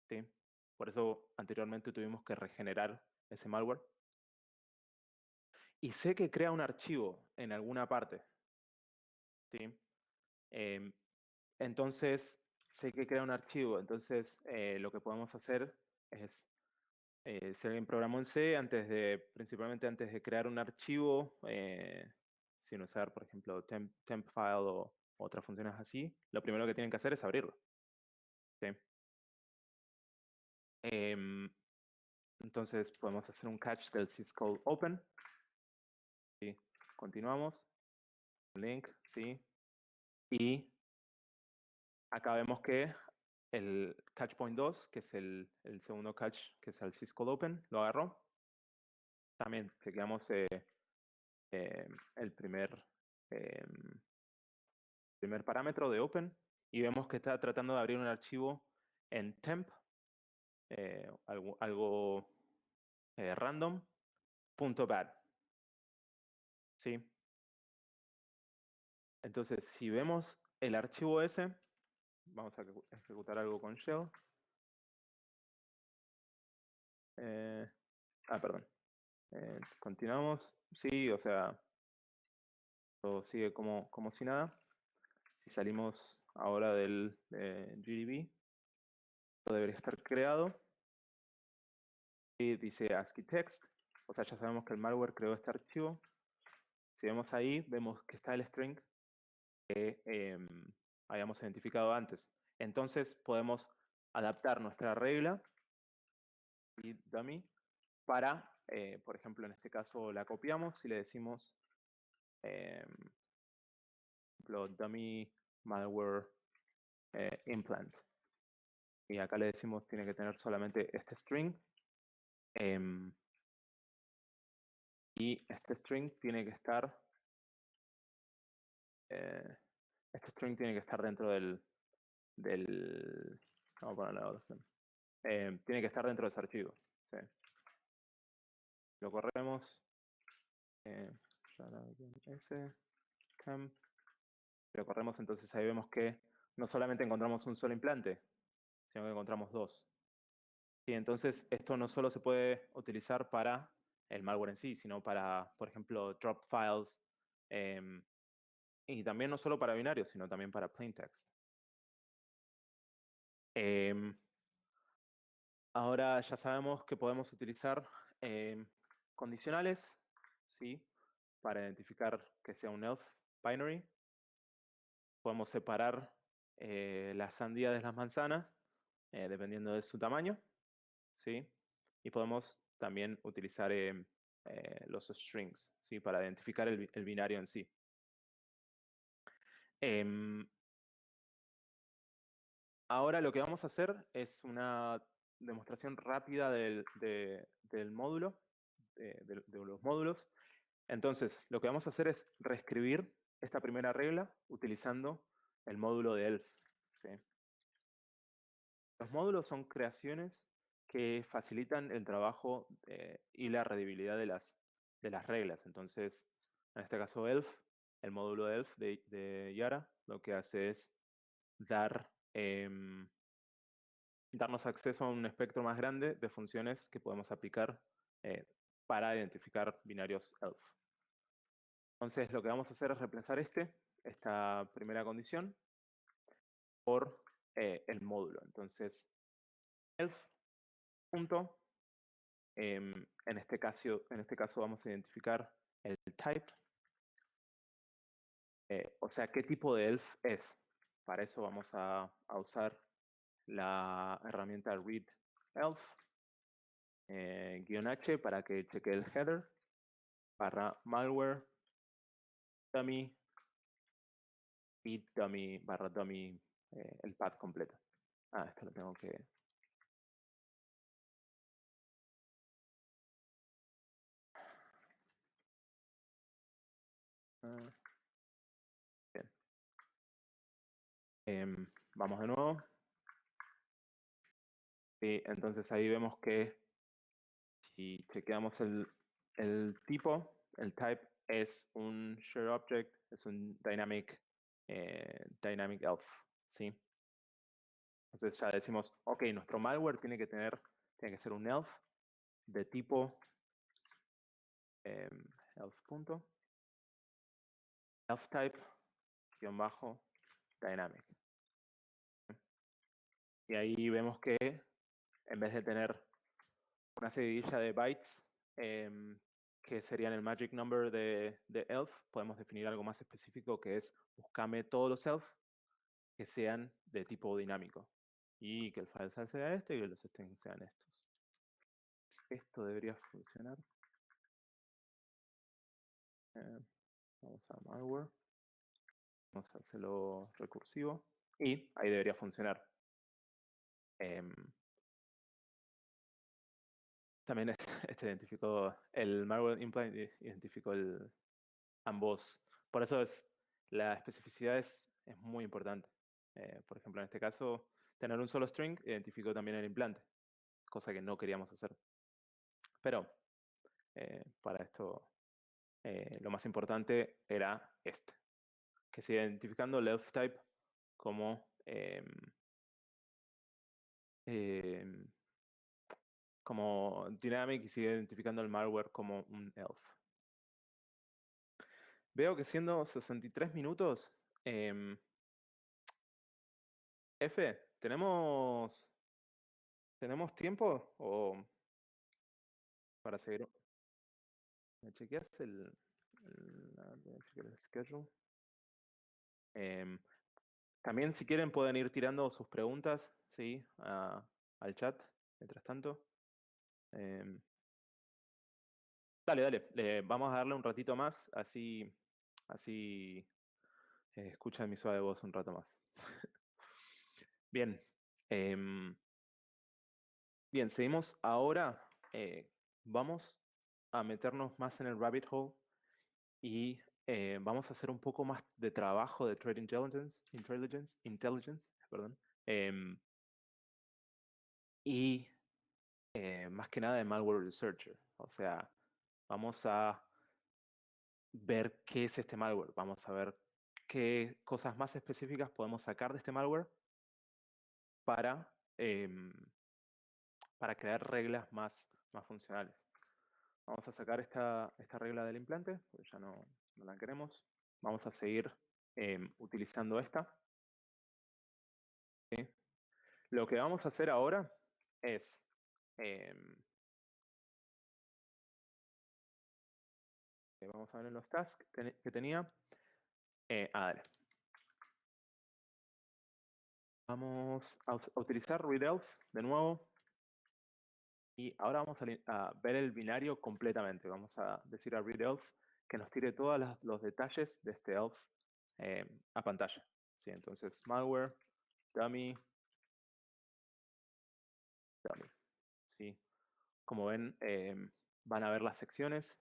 ¿Sí? Por eso anteriormente tuvimos que regenerar ese malware. Y sé que crea un archivo en alguna parte. ¿Sí? Entonces, sé que crea un archivo. Entonces, lo que podemos hacer es, si alguien programó en C, principalmente antes de crear un archivo, sin usar, por ejemplo, temp file o otras funciones así, lo primero que tienen que hacer es abrirlo. ¿Sí? Entonces, podemos hacer un catch del syscall open. ¿Sí? Continuamos. Link, ¿sí? Y acá vemos que el catch point 2, que es el segundo catch, que es el syscall open, lo agarró. También chequeamos el primer parámetro de open y vemos que está tratando de abrir un archivo en temp, algo random.bad. ¿Sí? Entonces, si vemos el archivo ese, vamos a ejecutar algo con shell. Perdón. Continuamos. Sí, o sea, todo sigue como si nada. Si salimos ahora del GDB, todo debería estar creado. Y dice ASCII text. O sea, ya sabemos que el malware creó este archivo. Si vemos ahí, vemos que está el string que habíamos identificado antes. Entonces podemos adaptar nuestra regla y dummy para, por ejemplo, en este caso la copiamos y le decimos, dummy malware implant. Y acá le decimos tiene que tener solamente este string. Y este string tiene que estar dentro del vamos a poner la otra opción. Tiene que estar dentro de ese archivo. ¿Sí? Lo corremos. Lo corremos, entonces ahí vemos que no solamente encontramos un solo implante, sino que encontramos dos. Y entonces esto no solo se puede utilizar para el malware en sí, sino para, por ejemplo, drop files, y también no solo para binarios, sino también para plain text. Ahora ya sabemos que podemos utilizar condicionales, ¿sí? Para identificar que sea un ELF binary. Podemos separar la sandía de las manzanas, dependiendo de su tamaño, ¿sí? Y podemos también utilizar los strings, ¿sí? Para identificar el binario en sí. Ahora lo que vamos a hacer es una demostración rápida del módulo, de los módulos. Entonces, lo que vamos a hacer es reescribir esta primera regla utilizando el módulo de ELF. ¿Sí? Los módulos son creaciones que facilitan el trabajo y la readabilidad de las reglas. Entonces, en este caso ELF, el módulo de ELF de Yara, lo que hace es darnos acceso a un espectro más grande de funciones que podemos aplicar para identificar binarios ELF. Entonces, lo que vamos a hacer es reemplazar esta primera condición por el módulo. Entonces, ELF punto, en este caso vamos a identificar el type, o sea, qué tipo de ELF es. Para eso vamos a usar la herramienta readelf -h para que cheque el header /malware dummy y dummy /dummy el path completo. Esto lo tengo que... bien. Vamos de nuevo. Sí, entonces ahí vemos que si chequeamos el tipo, el type es un shared object, es un dynamic elf, ¿sí? Entonces ya decimos, ok, nuestro malware tiene que ser un elf de tipo elf punto, elf type guión bajo dynamic. Y ahí vemos que en vez de tener una seguidilla de bytes que serían el magic number de elf, podemos definir algo más específico que es buscame todos los elf que sean de tipo dinámico. Y que el file size sea este y que los strings sean estos. Esto debería funcionar. Vamos a malware. Vamos a hacerlo recursivo. Y ahí debería funcionar. También este identificó, el malware implant identificó ambos. Por eso la especificidad es muy importante. Por ejemplo, en este caso, tener un solo string identificó también el implante, cosa que no queríamos hacer. Pero para esto lo más importante era que siga identificando el elf type como como dynamic y sigue identificando el malware como un elf. Veo que siendo 63 minutos, F, ¿tenemos tiempo o para seguir? ¿Me chequeas el schedule? También si quieren pueden ir tirando sus preguntas, ¿sí? Al chat, mientras tanto. Dale, vamos a darle un ratito más, así escuchan mi suave voz un rato más. Bien. Bien, seguimos ahora. Vamos a meternos más en el rabbit hole y vamos a hacer un poco más de trabajo de threat intelligence, perdón. Y más que nada de malware researcher. O sea, vamos a ver qué es este malware. Vamos a ver qué cosas más específicas podemos sacar de este malware para crear reglas más funcionales. Vamos a sacar esta regla del implante, porque ya no la queremos. Vamos a seguir utilizando esta. ¿Sí? Lo que vamos a hacer ahora es vamos a ver en los tasks que tenía. Dale. Vamos a utilizar readelf de nuevo. Y ahora vamos a ver el binario completamente. Vamos a decir a readelf que nos tire todos los detalles de este elf a pantalla. ¿Sí? Entonces, malware, dummy. ¿Sí? Como ven, van a ver las secciones.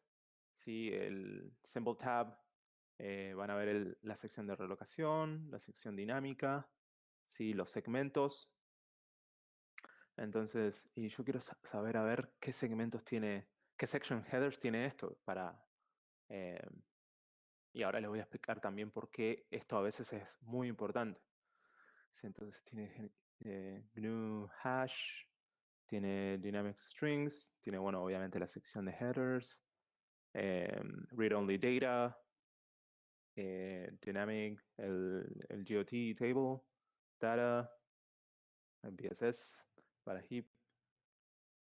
¿Sí? El symbol tab. Van a ver la sección de relocación, la sección dinámica, ¿sí? Los segmentos. Entonces, y yo quiero saber a ver qué segmentos tiene, qué section headers tiene esto y ahora les voy a explicar también por qué esto a veces es muy importante. Sí, entonces tiene GNU hash, tiene dynamic strings, tiene, bueno, obviamente la sección de headers, read only data, dynamic, el GOT table, data, BSS para heap.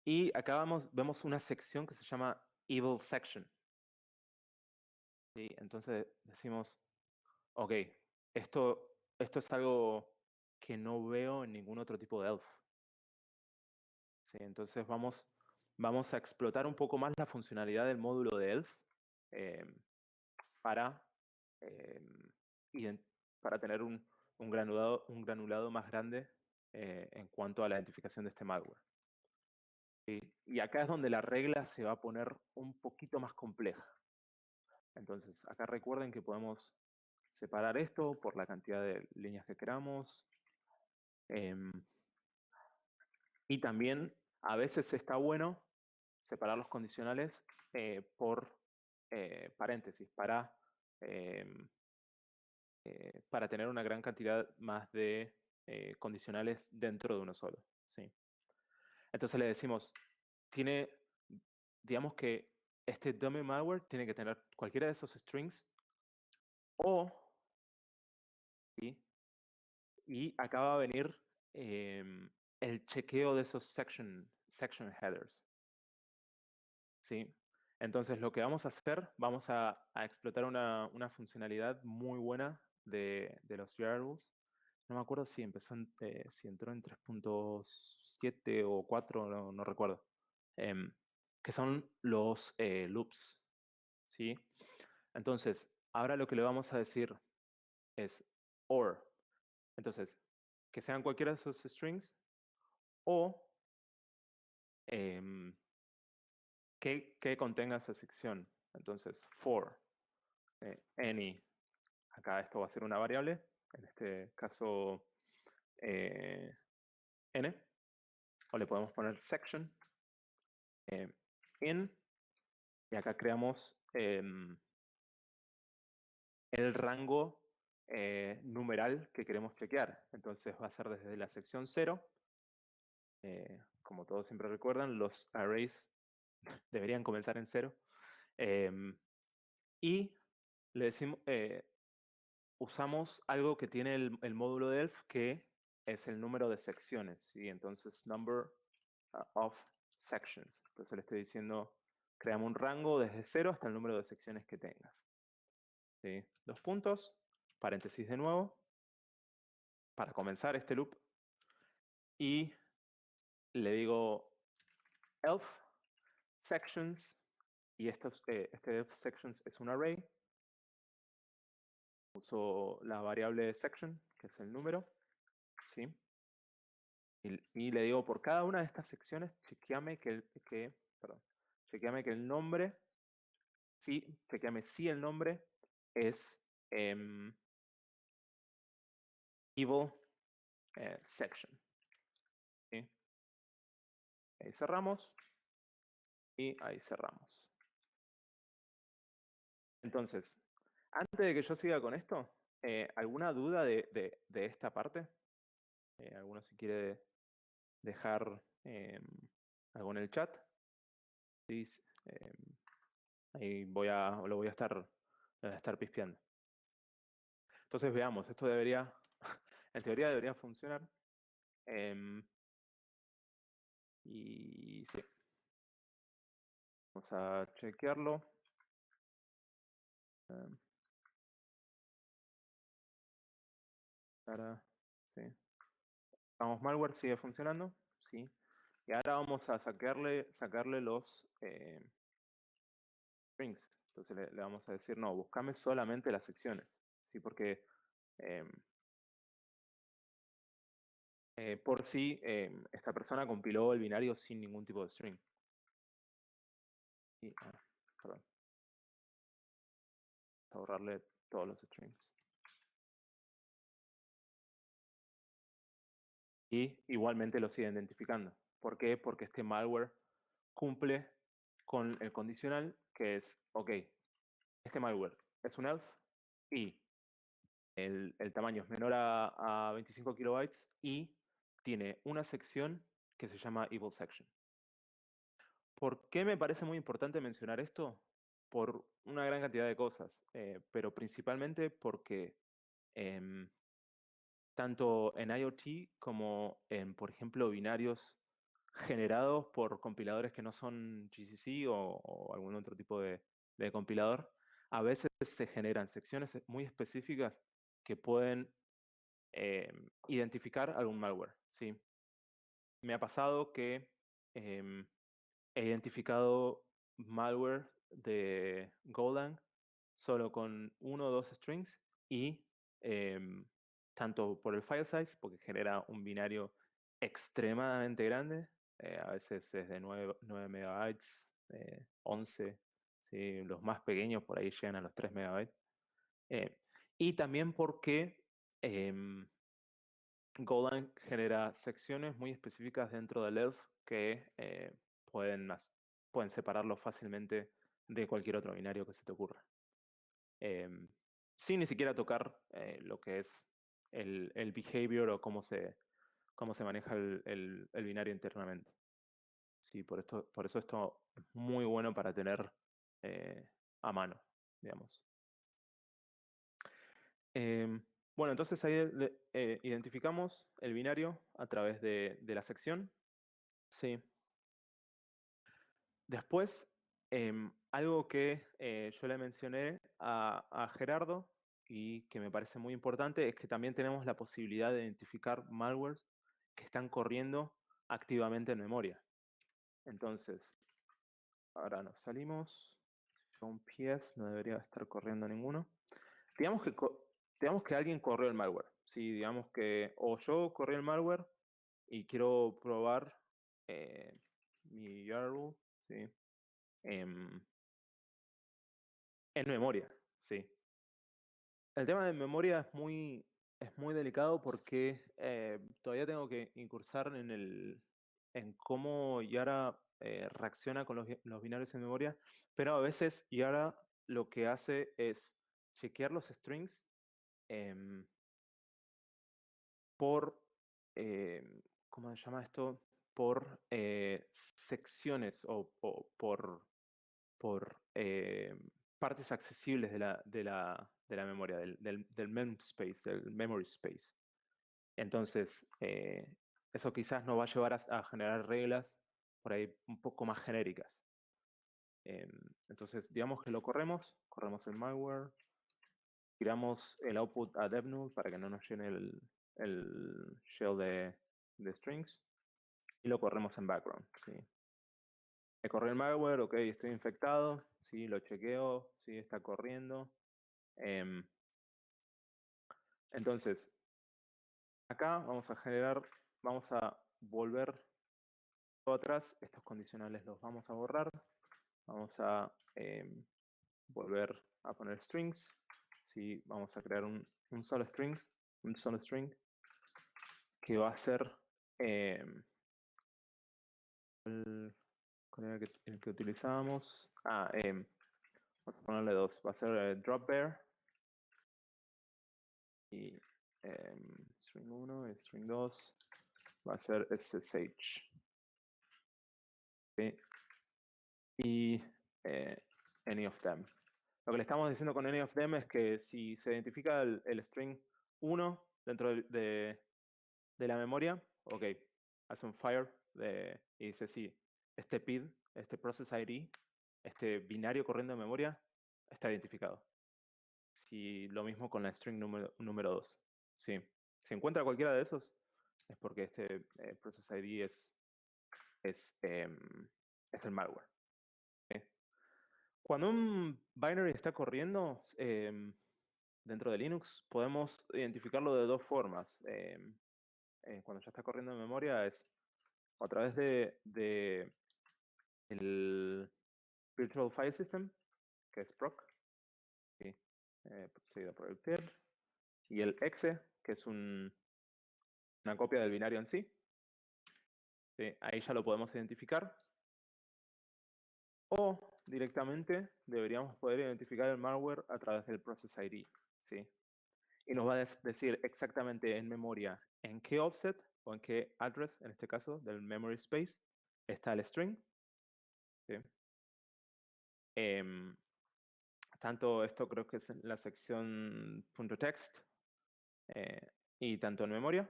Y acá vemos una sección que se llama evil section. ¿Sí? Entonces decimos, ok, esto es algo que no veo en ningún otro tipo de elf. ¿Sí? Entonces vamos a explotar un poco más la funcionalidad del módulo de elf para, para tener un granulado más grande en cuanto a la identificación de este malware. ¿Sí? Y acá es donde la regla se va a poner un poquito más compleja. Entonces, acá recuerden que podemos separar esto por la cantidad de líneas que queramos. Em, y también a veces está bueno separar los condicionales por paréntesis em, para tener una gran cantidad más de condicionales dentro de uno solo. ¿Sí? Entonces le decimos, digamos que este dummy malware tiene que tener cualquiera de esos strings o, ¿sí? Y acá va a venir el chequeo de esos section headers. ¿Sí? Entonces lo que vamos a hacer, vamos a explotar una funcionalidad muy buena de los variables. No me acuerdo si si entró en 3.7 o 4, no recuerdo. Que son los loops. ¿Sí? Entonces, ahora lo que le vamos a decir es or. Entonces, que sean cualquiera de esos strings o em, que contenga esa sección. Entonces, for any, acá esto va a ser una variable, en este caso n, o le podemos poner section in, y acá creamos el rango numeral que queremos chequear. Entonces va a ser desde la sección 0. Como todos siempre recuerdan, los arrays deberían comenzar en 0. Y le decimos, usamos algo que tiene el módulo de ELF, que es el número de secciones. ¿Sí? Entonces, number of sections. Entonces le estoy diciendo, creamos un rango desde 0 hasta el número de secciones que tengas. ¿Sí? 2 puntos, paréntesis de nuevo, para comenzar este loop. Y le digo elf sections, y este elf sections es un array. Uso la variable section, que es el número, ¿sí? Y le digo, por cada una de estas secciones, chequeame que el nombre, sí, chequeame si el nombre es evil section. ¿Sí? Ahí cerramos. Y ahí cerramos. Entonces, antes de que yo siga con esto, ¿alguna duda de esta parte? ¿Alguno si quiere dejar algo en el chat? Please, ahí lo voy a estar pispeando. Entonces veamos, esto debería, en teoría debería funcionar. Y sí. Vamos a chequearlo. Ahora, sí. Vamos, malware sigue funcionando, sí. Y ahora vamos a sacarle los strings. Entonces le vamos a decir, no, buscame solamente las secciones, ¿sí? Porque por sí esta persona compiló el binario sin ningún tipo de string. Y, perdón. Vamos a borrarle todos los strings. Y igualmente lo sigue identificando. ¿Por qué? Porque este malware cumple con el condicional que es, ok, este malware es un ELF y el tamaño es menor a 25 kilobytes y tiene una sección que se llama Evil Section. ¿Por qué me parece muy importante mencionar esto? Por una gran cantidad de cosas, pero principalmente porque tanto en IoT como en, por ejemplo, binarios generados por compiladores que no son GCC o algún otro tipo de compilador, a veces se generan secciones muy específicas que pueden identificar algún malware. ¿Sí? Me ha pasado que he identificado malware de Golang solo con uno o dos strings y tanto por el file size, porque genera un binario extremadamente grande, a veces es de 9 megabytes, 11, ¿sí? Los más pequeños por ahí llegan a los 3 megabytes. Y también porque Golang genera secciones muy específicas dentro del ELF que pueden separarlo fácilmente de cualquier otro binario que se te ocurra. Sin ni siquiera tocar lo que es el behavior o cómo se maneja el binario internamente. Sí, por eso esto es muy bueno para tener a mano, digamos. Bueno, entonces ahí identificamos el binario a través de la sección. Sí. Después, algo que yo le mencioné a Gerardo y que me parece muy importante es que también tenemos la posibilidad de identificar malwares que están corriendo activamente en memoria. Entonces, ahora nos salimos. Son PS, no debería estar corriendo ninguno. Digamos que alguien corrió el malware. Sí, digamos que o yo corrí el malware y quiero probar mi YARU, ¿sí? en memoria, sí. El tema de memoria es muy delicado porque todavía tengo que incursar en cómo Yara reacciona con los binarios en memoria, pero a veces Yara lo que hace es chequear los strings em, por, ¿cómo se llama esto? Por secciones o por partes accesibles de la memoria, del memspace, del memory space. Entonces, eso quizás nos va a llevar a generar reglas por ahí un poco más genéricas. Entonces, digamos que lo corremos el malware, tiramos el output a devnull para que no nos llene el shell de strings y lo corremos en background. ¿Sí? Me corrió el malware, ok, estoy infectado, sí, lo chequeo, sí, está corriendo. Entonces, acá vamos a volver todo atrás, estos condicionales los vamos a borrar, vamos a volver a poner strings, sí, vamos a crear un solo string que va a ser ¿cuál era el que utilizábamos? Vamos a ponerle dos, va a ser drop bear y string 1 y string 2 va a ser SSH. ¿Sí? Y any of them. Lo que le estamos diciendo con any of them es que si se identifica el string 1 dentro de la memoria, ok, hace un fire y dice sí, este PID, este process ID, este binario corriendo en memoria, está identificado. Si lo mismo con la string número 2. Sí. Si encuentra cualquiera de esos, es porque este process ID es el malware. ¿Sí? Cuando un binary está corriendo dentro de Linux, podemos identificarlo de dos formas. Cuando ya está corriendo en memoria es a través de el Virtual File System, que es proc, ¿sí? Seguido por el PID, y el exe, que es una copia del binario en sí. ¿Sí? Ahí ya lo podemos identificar. O directamente deberíamos poder identificar el malware a través del process ID. ¿Sí? Y nos va a decir exactamente en memoria en qué offset o en qué address, en este caso, del memory space, está el string. ¿Sí? Tanto esto creo que es en la sección .text y tanto en memoria.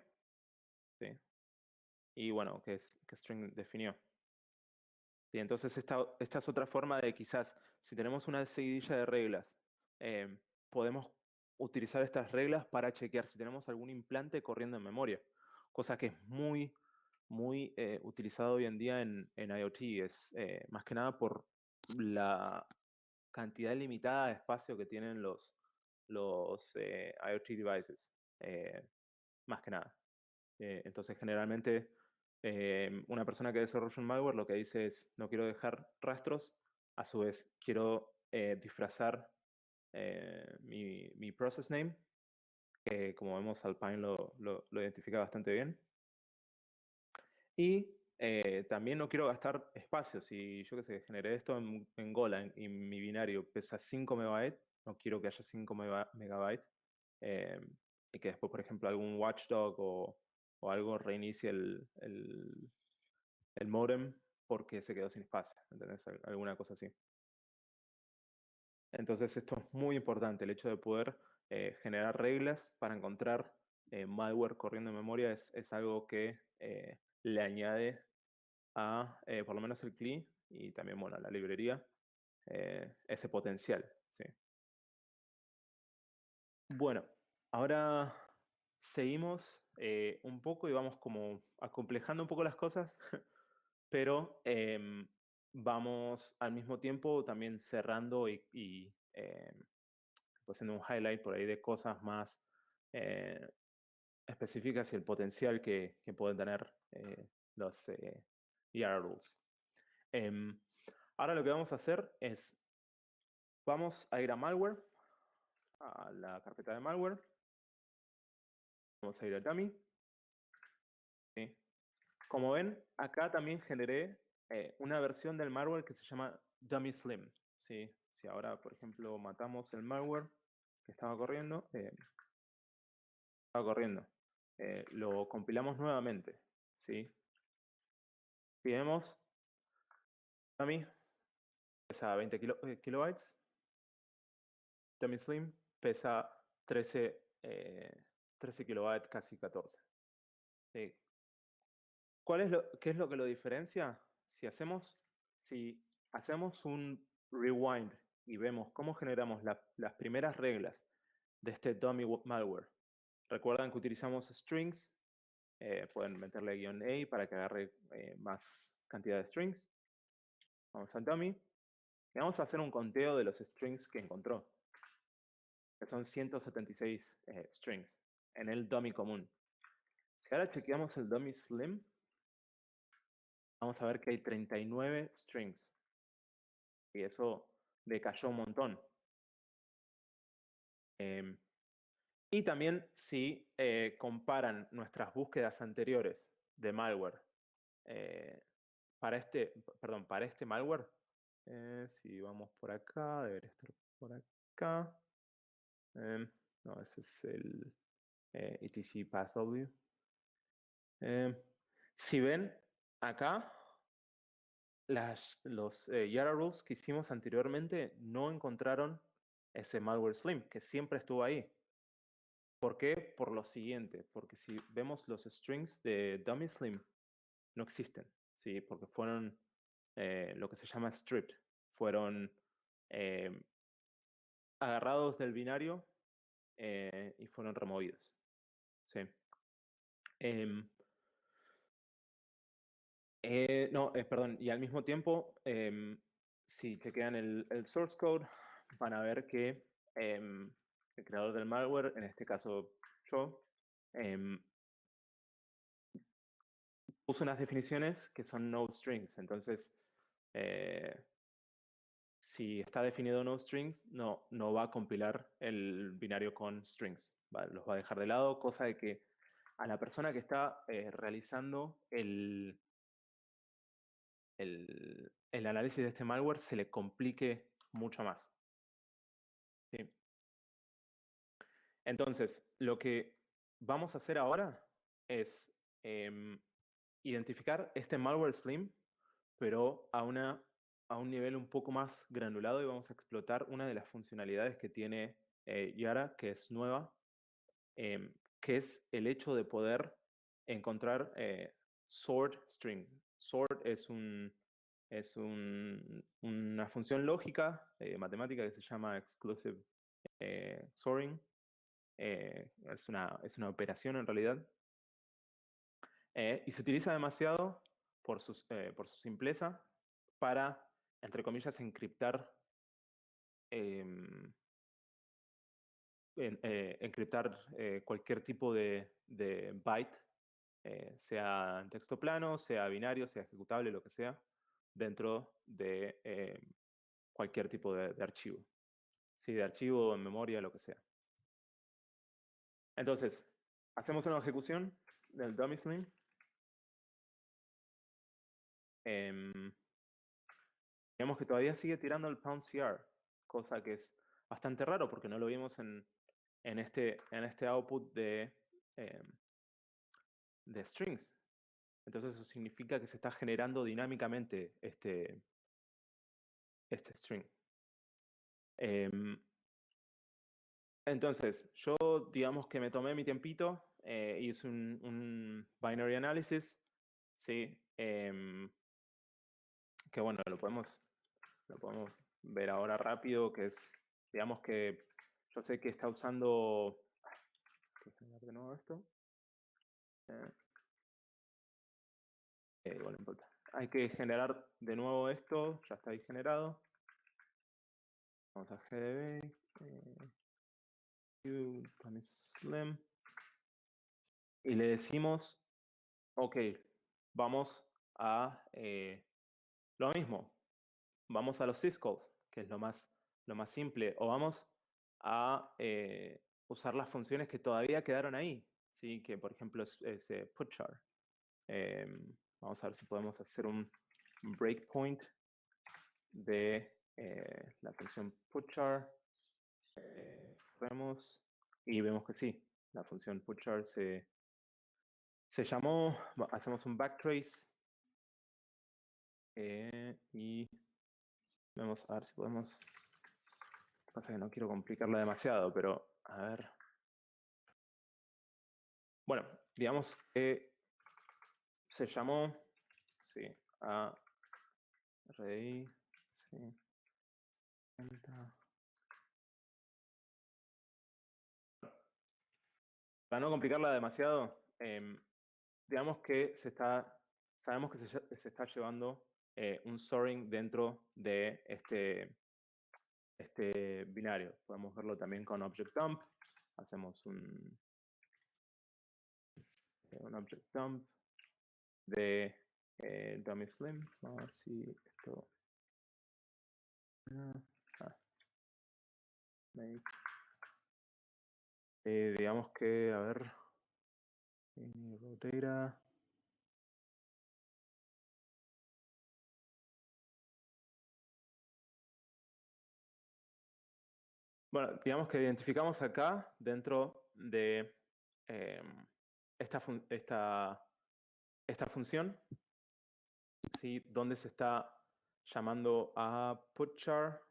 ¿Sí? Y bueno, que string definió. ¿Sí? Entonces esta es otra forma de quizás, si tenemos una seguidilla de reglas, podemos utilizar estas reglas para chequear si tenemos algún implante corriendo en memoria, cosa que es muy utilizado hoy en día en IoT, es más que nada por la cantidad limitada de espacio que tienen los IoT devices, más que nada. Entonces generalmente una persona que desarrolla un malware lo que dice es no quiero dejar rastros, a su vez quiero disfrazar mi process name Como vemos, Alpine lo identifica bastante bien. Y también no quiero gastar espacio. Si yo que sé, generé esto en Golang y mi binario pesa 5 megabytes, no quiero que haya 5 megabytes. eh, y que después, por ejemplo, algún watchdog o algo reinicie el modem porque se quedó sin espacio. ¿Entendés? Alguna cosa así. Entonces esto es muy importante, el hecho de poder generar reglas para encontrar malware corriendo en memoria es algo que le añade a por lo menos el CLI y también bueno, a la librería ese potencial. ¿Sí? Bueno, ahora seguimos un poco y vamos como acomplejando un poco las cosas, pero vamos al mismo tiempo también cerrando y haciendo un highlight por ahí de cosas más eh, específicas y el potencial que pueden tener los ER rules. Ahora lo que vamos a hacer es, vamos a ir a malware, a la carpeta de malware, vamos a ir a dummy. ¿Sí? Como ven, acá también generé una versión del malware que se llama Dummy Slim. ¿Sí? Si ahora, por ejemplo, matamos el malware que estaba corriendo, lo compilamos nuevamente. ¿Sí? Si vemos, Dummy pesa 20 kilobytes, Dummy Slim pesa 13 kilobytes, casi 14. ¿Sí? ¿Qué es lo que lo diferencia? Si hacemos un rewind y vemos cómo generamos las primeras reglas de este dummy malware. Recuerdan que utilizamos strings, pueden meterle "-a" para que agarre más cantidad de strings. Vamos a dummy y vamos a hacer un conteo de los strings que encontró, que son 176 strings en el dummy común. Si ahora chequeamos el dummy slim, vamos a ver que hay 39 strings. Y eso decayó un montón. Y también si comparan nuestras búsquedas anteriores de malware para este malware, si vamos por acá, debería estar por acá. No, ese es el etc passw. Si ven acá, los Yara rules que hicimos anteriormente no encontraron ese malware slim, que siempre estuvo ahí. ¿Por qué? Por lo siguiente, porque si vemos los strings de dummy slim, no existen, ¿sí? Porque fueron lo que se llama stripped, fueron agarrados del binario y fueron removidos. ¿Sí? No, perdón, y al mismo tiempo, si chequean el source code, van a ver que el creador del malware, en este caso yo, puso unas definiciones que son no strings. Entonces, si está definido no strings, no va a compilar el binario con strings. Los va a dejar de lado, cosa de que a la persona que está realizando el análisis de este malware se le complique mucho más. ¿Sí? Entonces, lo que vamos a hacer ahora es identificar este malware slim, pero a un nivel un poco más granulado, y vamos a explotar una de las funcionalidades que tiene Yara, que es nueva, que es el hecho de poder encontrar sort string. Sort una función lógica matemática que se llama exclusive sorting. Es una operación en realidad. Y se utiliza demasiado por su simpleza para, entre comillas, encriptar cualquier tipo de byte, sea en texto plano, sea binario, sea ejecutable, lo que sea, dentro de cualquier tipo de archivo. Sí, de archivo, en memoria, lo que sea. Entonces, hacemos una ejecución del dummy string. Vemos que todavía sigue tirando el pound.cr, cosa que es bastante raro porque no lo vimos en este output de strings. Entonces eso significa que se está generando dinámicamente este string. Entonces, yo digamos que me tomé mi tiempito, hice un binary analysis, ¿sí? Que bueno, lo podemos ver ahora rápido, que es, digamos que yo sé que está usando, ¿qué generar de nuevo esto? Igual no importa. Hay que generar de nuevo esto, ya está ahí generado. Vamos a GDB, slim, y le decimos, ok, vamos a lo mismo, vamos a los syscalls, que es lo más simple, o vamos a usar las funciones que todavía quedaron ahí, ¿sí? Que por ejemplo es putchar. Vamos a ver si podemos hacer un breakpoint de la función putchar. Vemos y vemos que sí, la función putchar se llamó, hacemos un backtrace y vamos a ver si podemos. Pasa que no quiero complicarla demasiado, pero a ver. Bueno, digamos que se llamó, sí, a array, sí, 60. Para no complicarla demasiado, digamos que sabemos que se está llevando un storing dentro de este binario. Podemos verlo también con object dump. Hacemos un object dump de dummy slim. Vamos a ver si esto. Digamos que, a ver, rotate. Bueno, digamos que identificamos acá dentro de esta función, ¿sí? Donde se está llamando a putchar,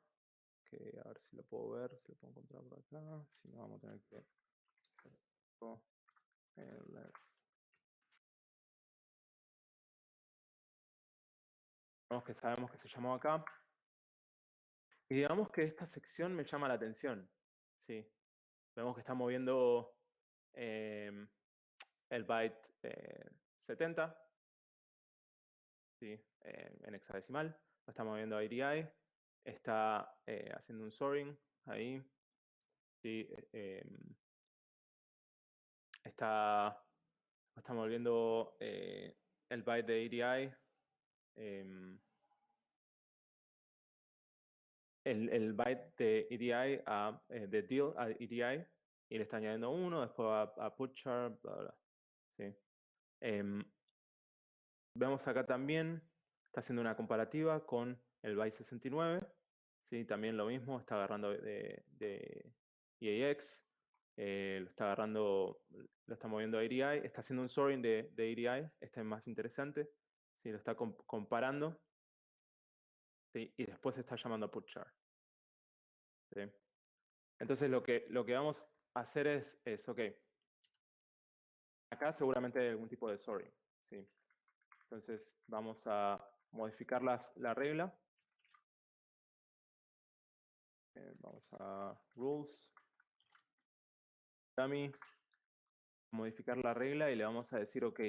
que a ver si lo puedo ver, si lo puedo encontrar por acá, si no vamos a tener que sabemos que se llamó acá. Y digamos que esta sección me llama la atención, ¿sí? Vemos que está moviendo el byte 70, ¿sí? En hexadecimal, lo está moviendo a ADI, está haciendo un sorting ahí, ¿sí? Está moviendo el byte de ADI, el byte de EDI de deal a EDI, y le está añadiendo uno, después a putchar, bla, bla. ¿Sí? Vemos acá también, está haciendo una comparativa con el byte 69, ¿sí? También lo mismo, está agarrando de EAX, lo está agarrando, lo está moviendo a EDI, está haciendo un sorting de EDI, este es más interesante, ¿sí? Lo está comparando, ¿sí? Y después está llamando a putchar. ¿Sí? Entonces lo que vamos a hacer es ok, acá seguramente hay algún tipo de sorting, ¿sí? Entonces vamos a modificar la regla. Vamos a rules, dummy, modificar la regla y le vamos a decir ok,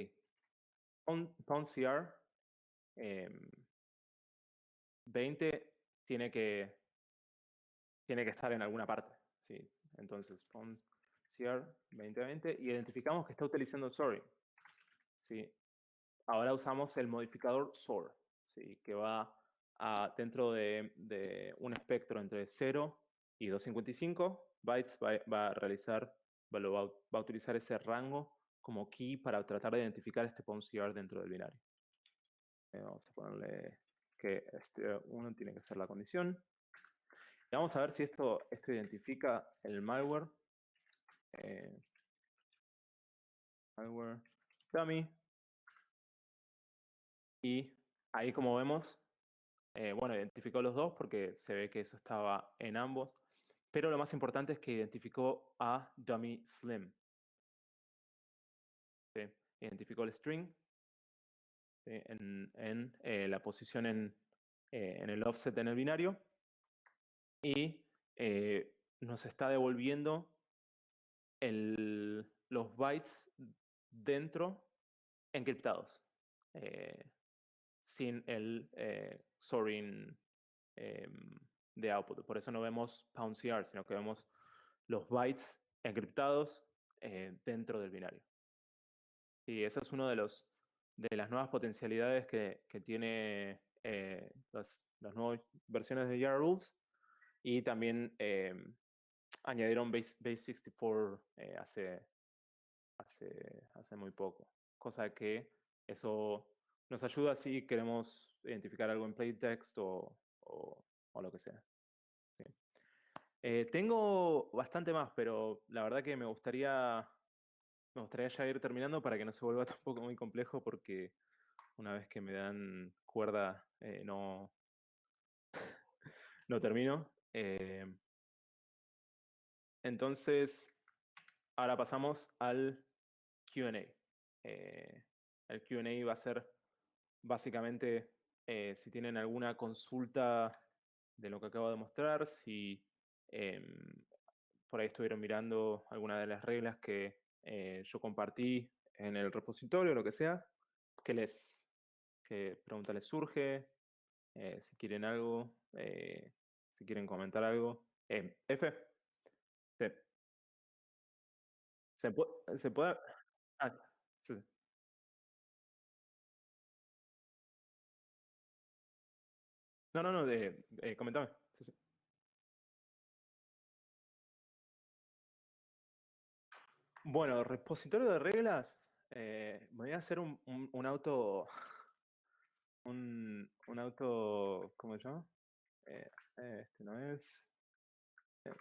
pound.cr 20 tiene que estar en alguna parte, ¿sí? Entonces pound.cr 2020 y identificamos que está utilizando sorting, ¿sí? Ahora usamos el modificador sort, ¿sí? Que va dentro de un espectro entre 0 y 255 bytes, va a realizar va a utilizar ese rango como key para tratar de identificar este POUNCR dentro del binario. Vamos a ponerle que este 1 tiene que ser la condición. Y vamos a ver si esto identifica el malware. Malware dummy. Y ahí, como vemos, bueno, identificó los dos porque se ve que eso estaba en ambos. Pero lo más importante es que identificó a dummy slim. ¿Sí? Identificó el string, ¿sí? en la posición en el offset en el binario. Y nos está devolviendo los bytes dentro encriptados, sin el sorting de output. Por eso no vemos POUNCR, sino que vemos los bytes encriptados dentro del binario. Y esa es una de las nuevas potencialidades que tiene las nuevas versiones de Yara Rules. Y también añadieron Base64 hace muy poco. Cosa que eso nos ayuda si queremos identificar algo en plaintext o lo que sea. Sí. Tengo bastante más, pero la verdad que me gustaría ya ir terminando para que no se vuelva tampoco muy complejo, porque una vez que me dan cuerda no termino. Entonces, ahora pasamos al Q&A. El Q&A va a ser básicamente si tienen alguna consulta de lo que acabo de mostrar, si por ahí estuvieron mirando alguna de las reglas que yo compartí en el repositorio, lo que sea, qué pregunta les surge, si quieren algo, si quieren comentar algo. F, se, se puede... Ah, sí, sí. No, comentame. Sí, sí. Bueno, repositorio de reglas. Me voy a hacer un auto. Un auto. ¿Cómo se llama? Este no es. eh,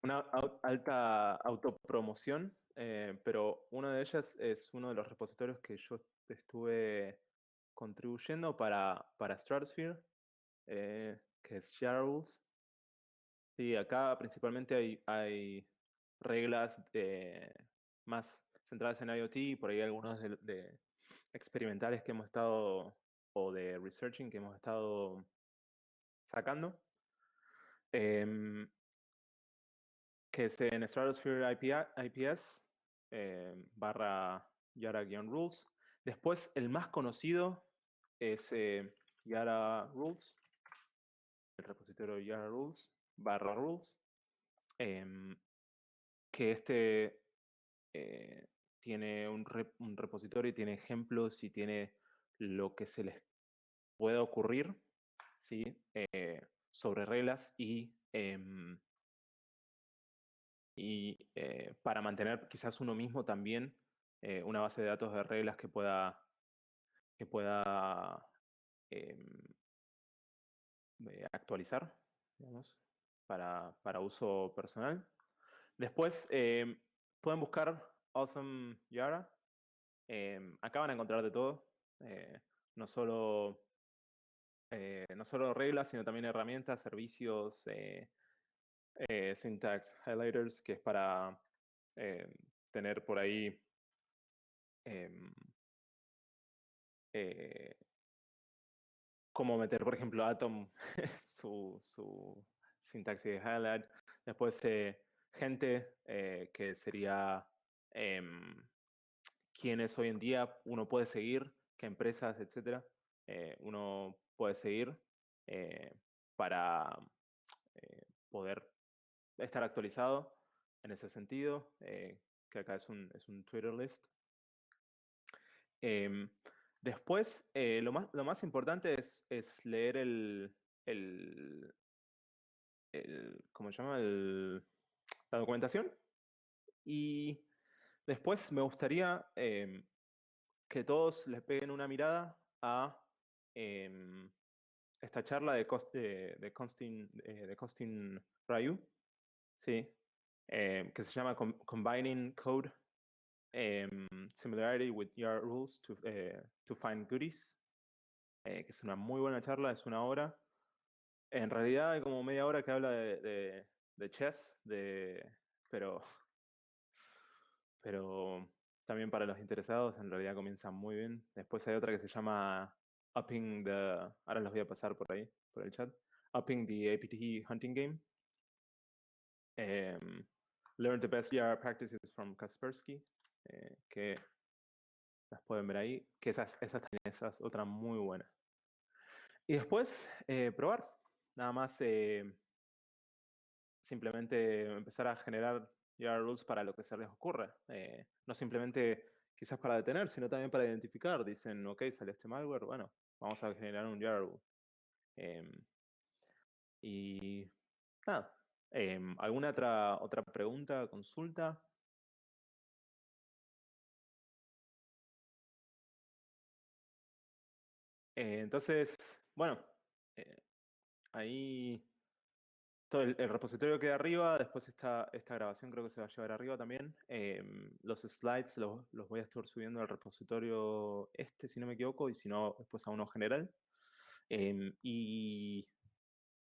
una alta autopromoción. Pero una de ellas es uno de los repositorios que yo estuve contribuyendo para Stratosphere, que es Yara Rules. Sí, acá principalmente hay reglas más centradas en IoT, por ahí algunos de experimentales que hemos estado, o de researching que hemos estado sacando. Que es en Stratosphere IPS barra Yara-Rules. Después, el más conocido es Yara Rules, el repositorio Yara Rules barra Rules. Que tiene un repositorio y tiene ejemplos y tiene lo que se les pueda ocurrir, ¿sí? Sobre reglas y para mantener quizás uno mismo también una base de datos de reglas que pueda actualizar, digamos, para uso personal. Después pueden buscar Awesome Yara. Acá van a encontrar de todo. No solo reglas, sino también herramientas, servicios, syntax highlighters, que es para tener por ahí cómo meter, por ejemplo, Atom su sintaxis de highlight. Después gente que sería quiénes hoy en día uno puede seguir, qué empresas, etcétera, uno puede seguir para poder estar actualizado en ese sentido, que acá es un Twitter list. Después, lo más importante es leer ¿cómo se llama? la documentación. Y después me gustaría que todos les peguen una mirada a esta charla de Costin Ryu, sí, que se llama Combining Code Similarity with ER Rules to Find Goodies, que es una muy buena charla, es una hora. En realidad hay como media hora que habla de chess, pero también para los interesados en realidad comienza muy bien. Después hay otra que se llama Upping the... Ahora los voy a pasar por ahí, por el chat. Upping the APT Hunting Game. Learn the best ER practices from Kaspersky, que las pueden ver ahí, que esa es otra muy buena. Y después, probar. Nada más simplemente empezar a generar ER rules para lo que se les ocurra. No simplemente quizás para detener, sino también para identificar. Dicen, ok, sale este malware, bueno, vamos a generar un ER rule. Y nada. ¿Alguna otra pregunta, consulta? Entonces, bueno, ahí todo el repositorio queda arriba, después esta grabación creo que se va a llevar arriba también. Los slides los voy a estar subiendo al repositorio si no me equivoco, y si no, después a uno general. Y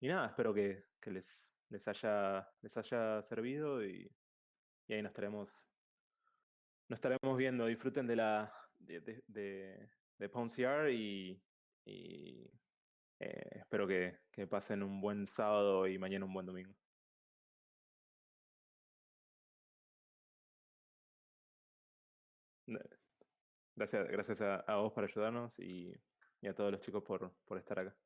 nada, espero que les haya servido y ahí nos estaremos viendo. Disfruten de PwnCR y espero que pasen un buen sábado y mañana un buen domingo. Gracias a vos por ayudarnos y a todos los chicos por estar acá.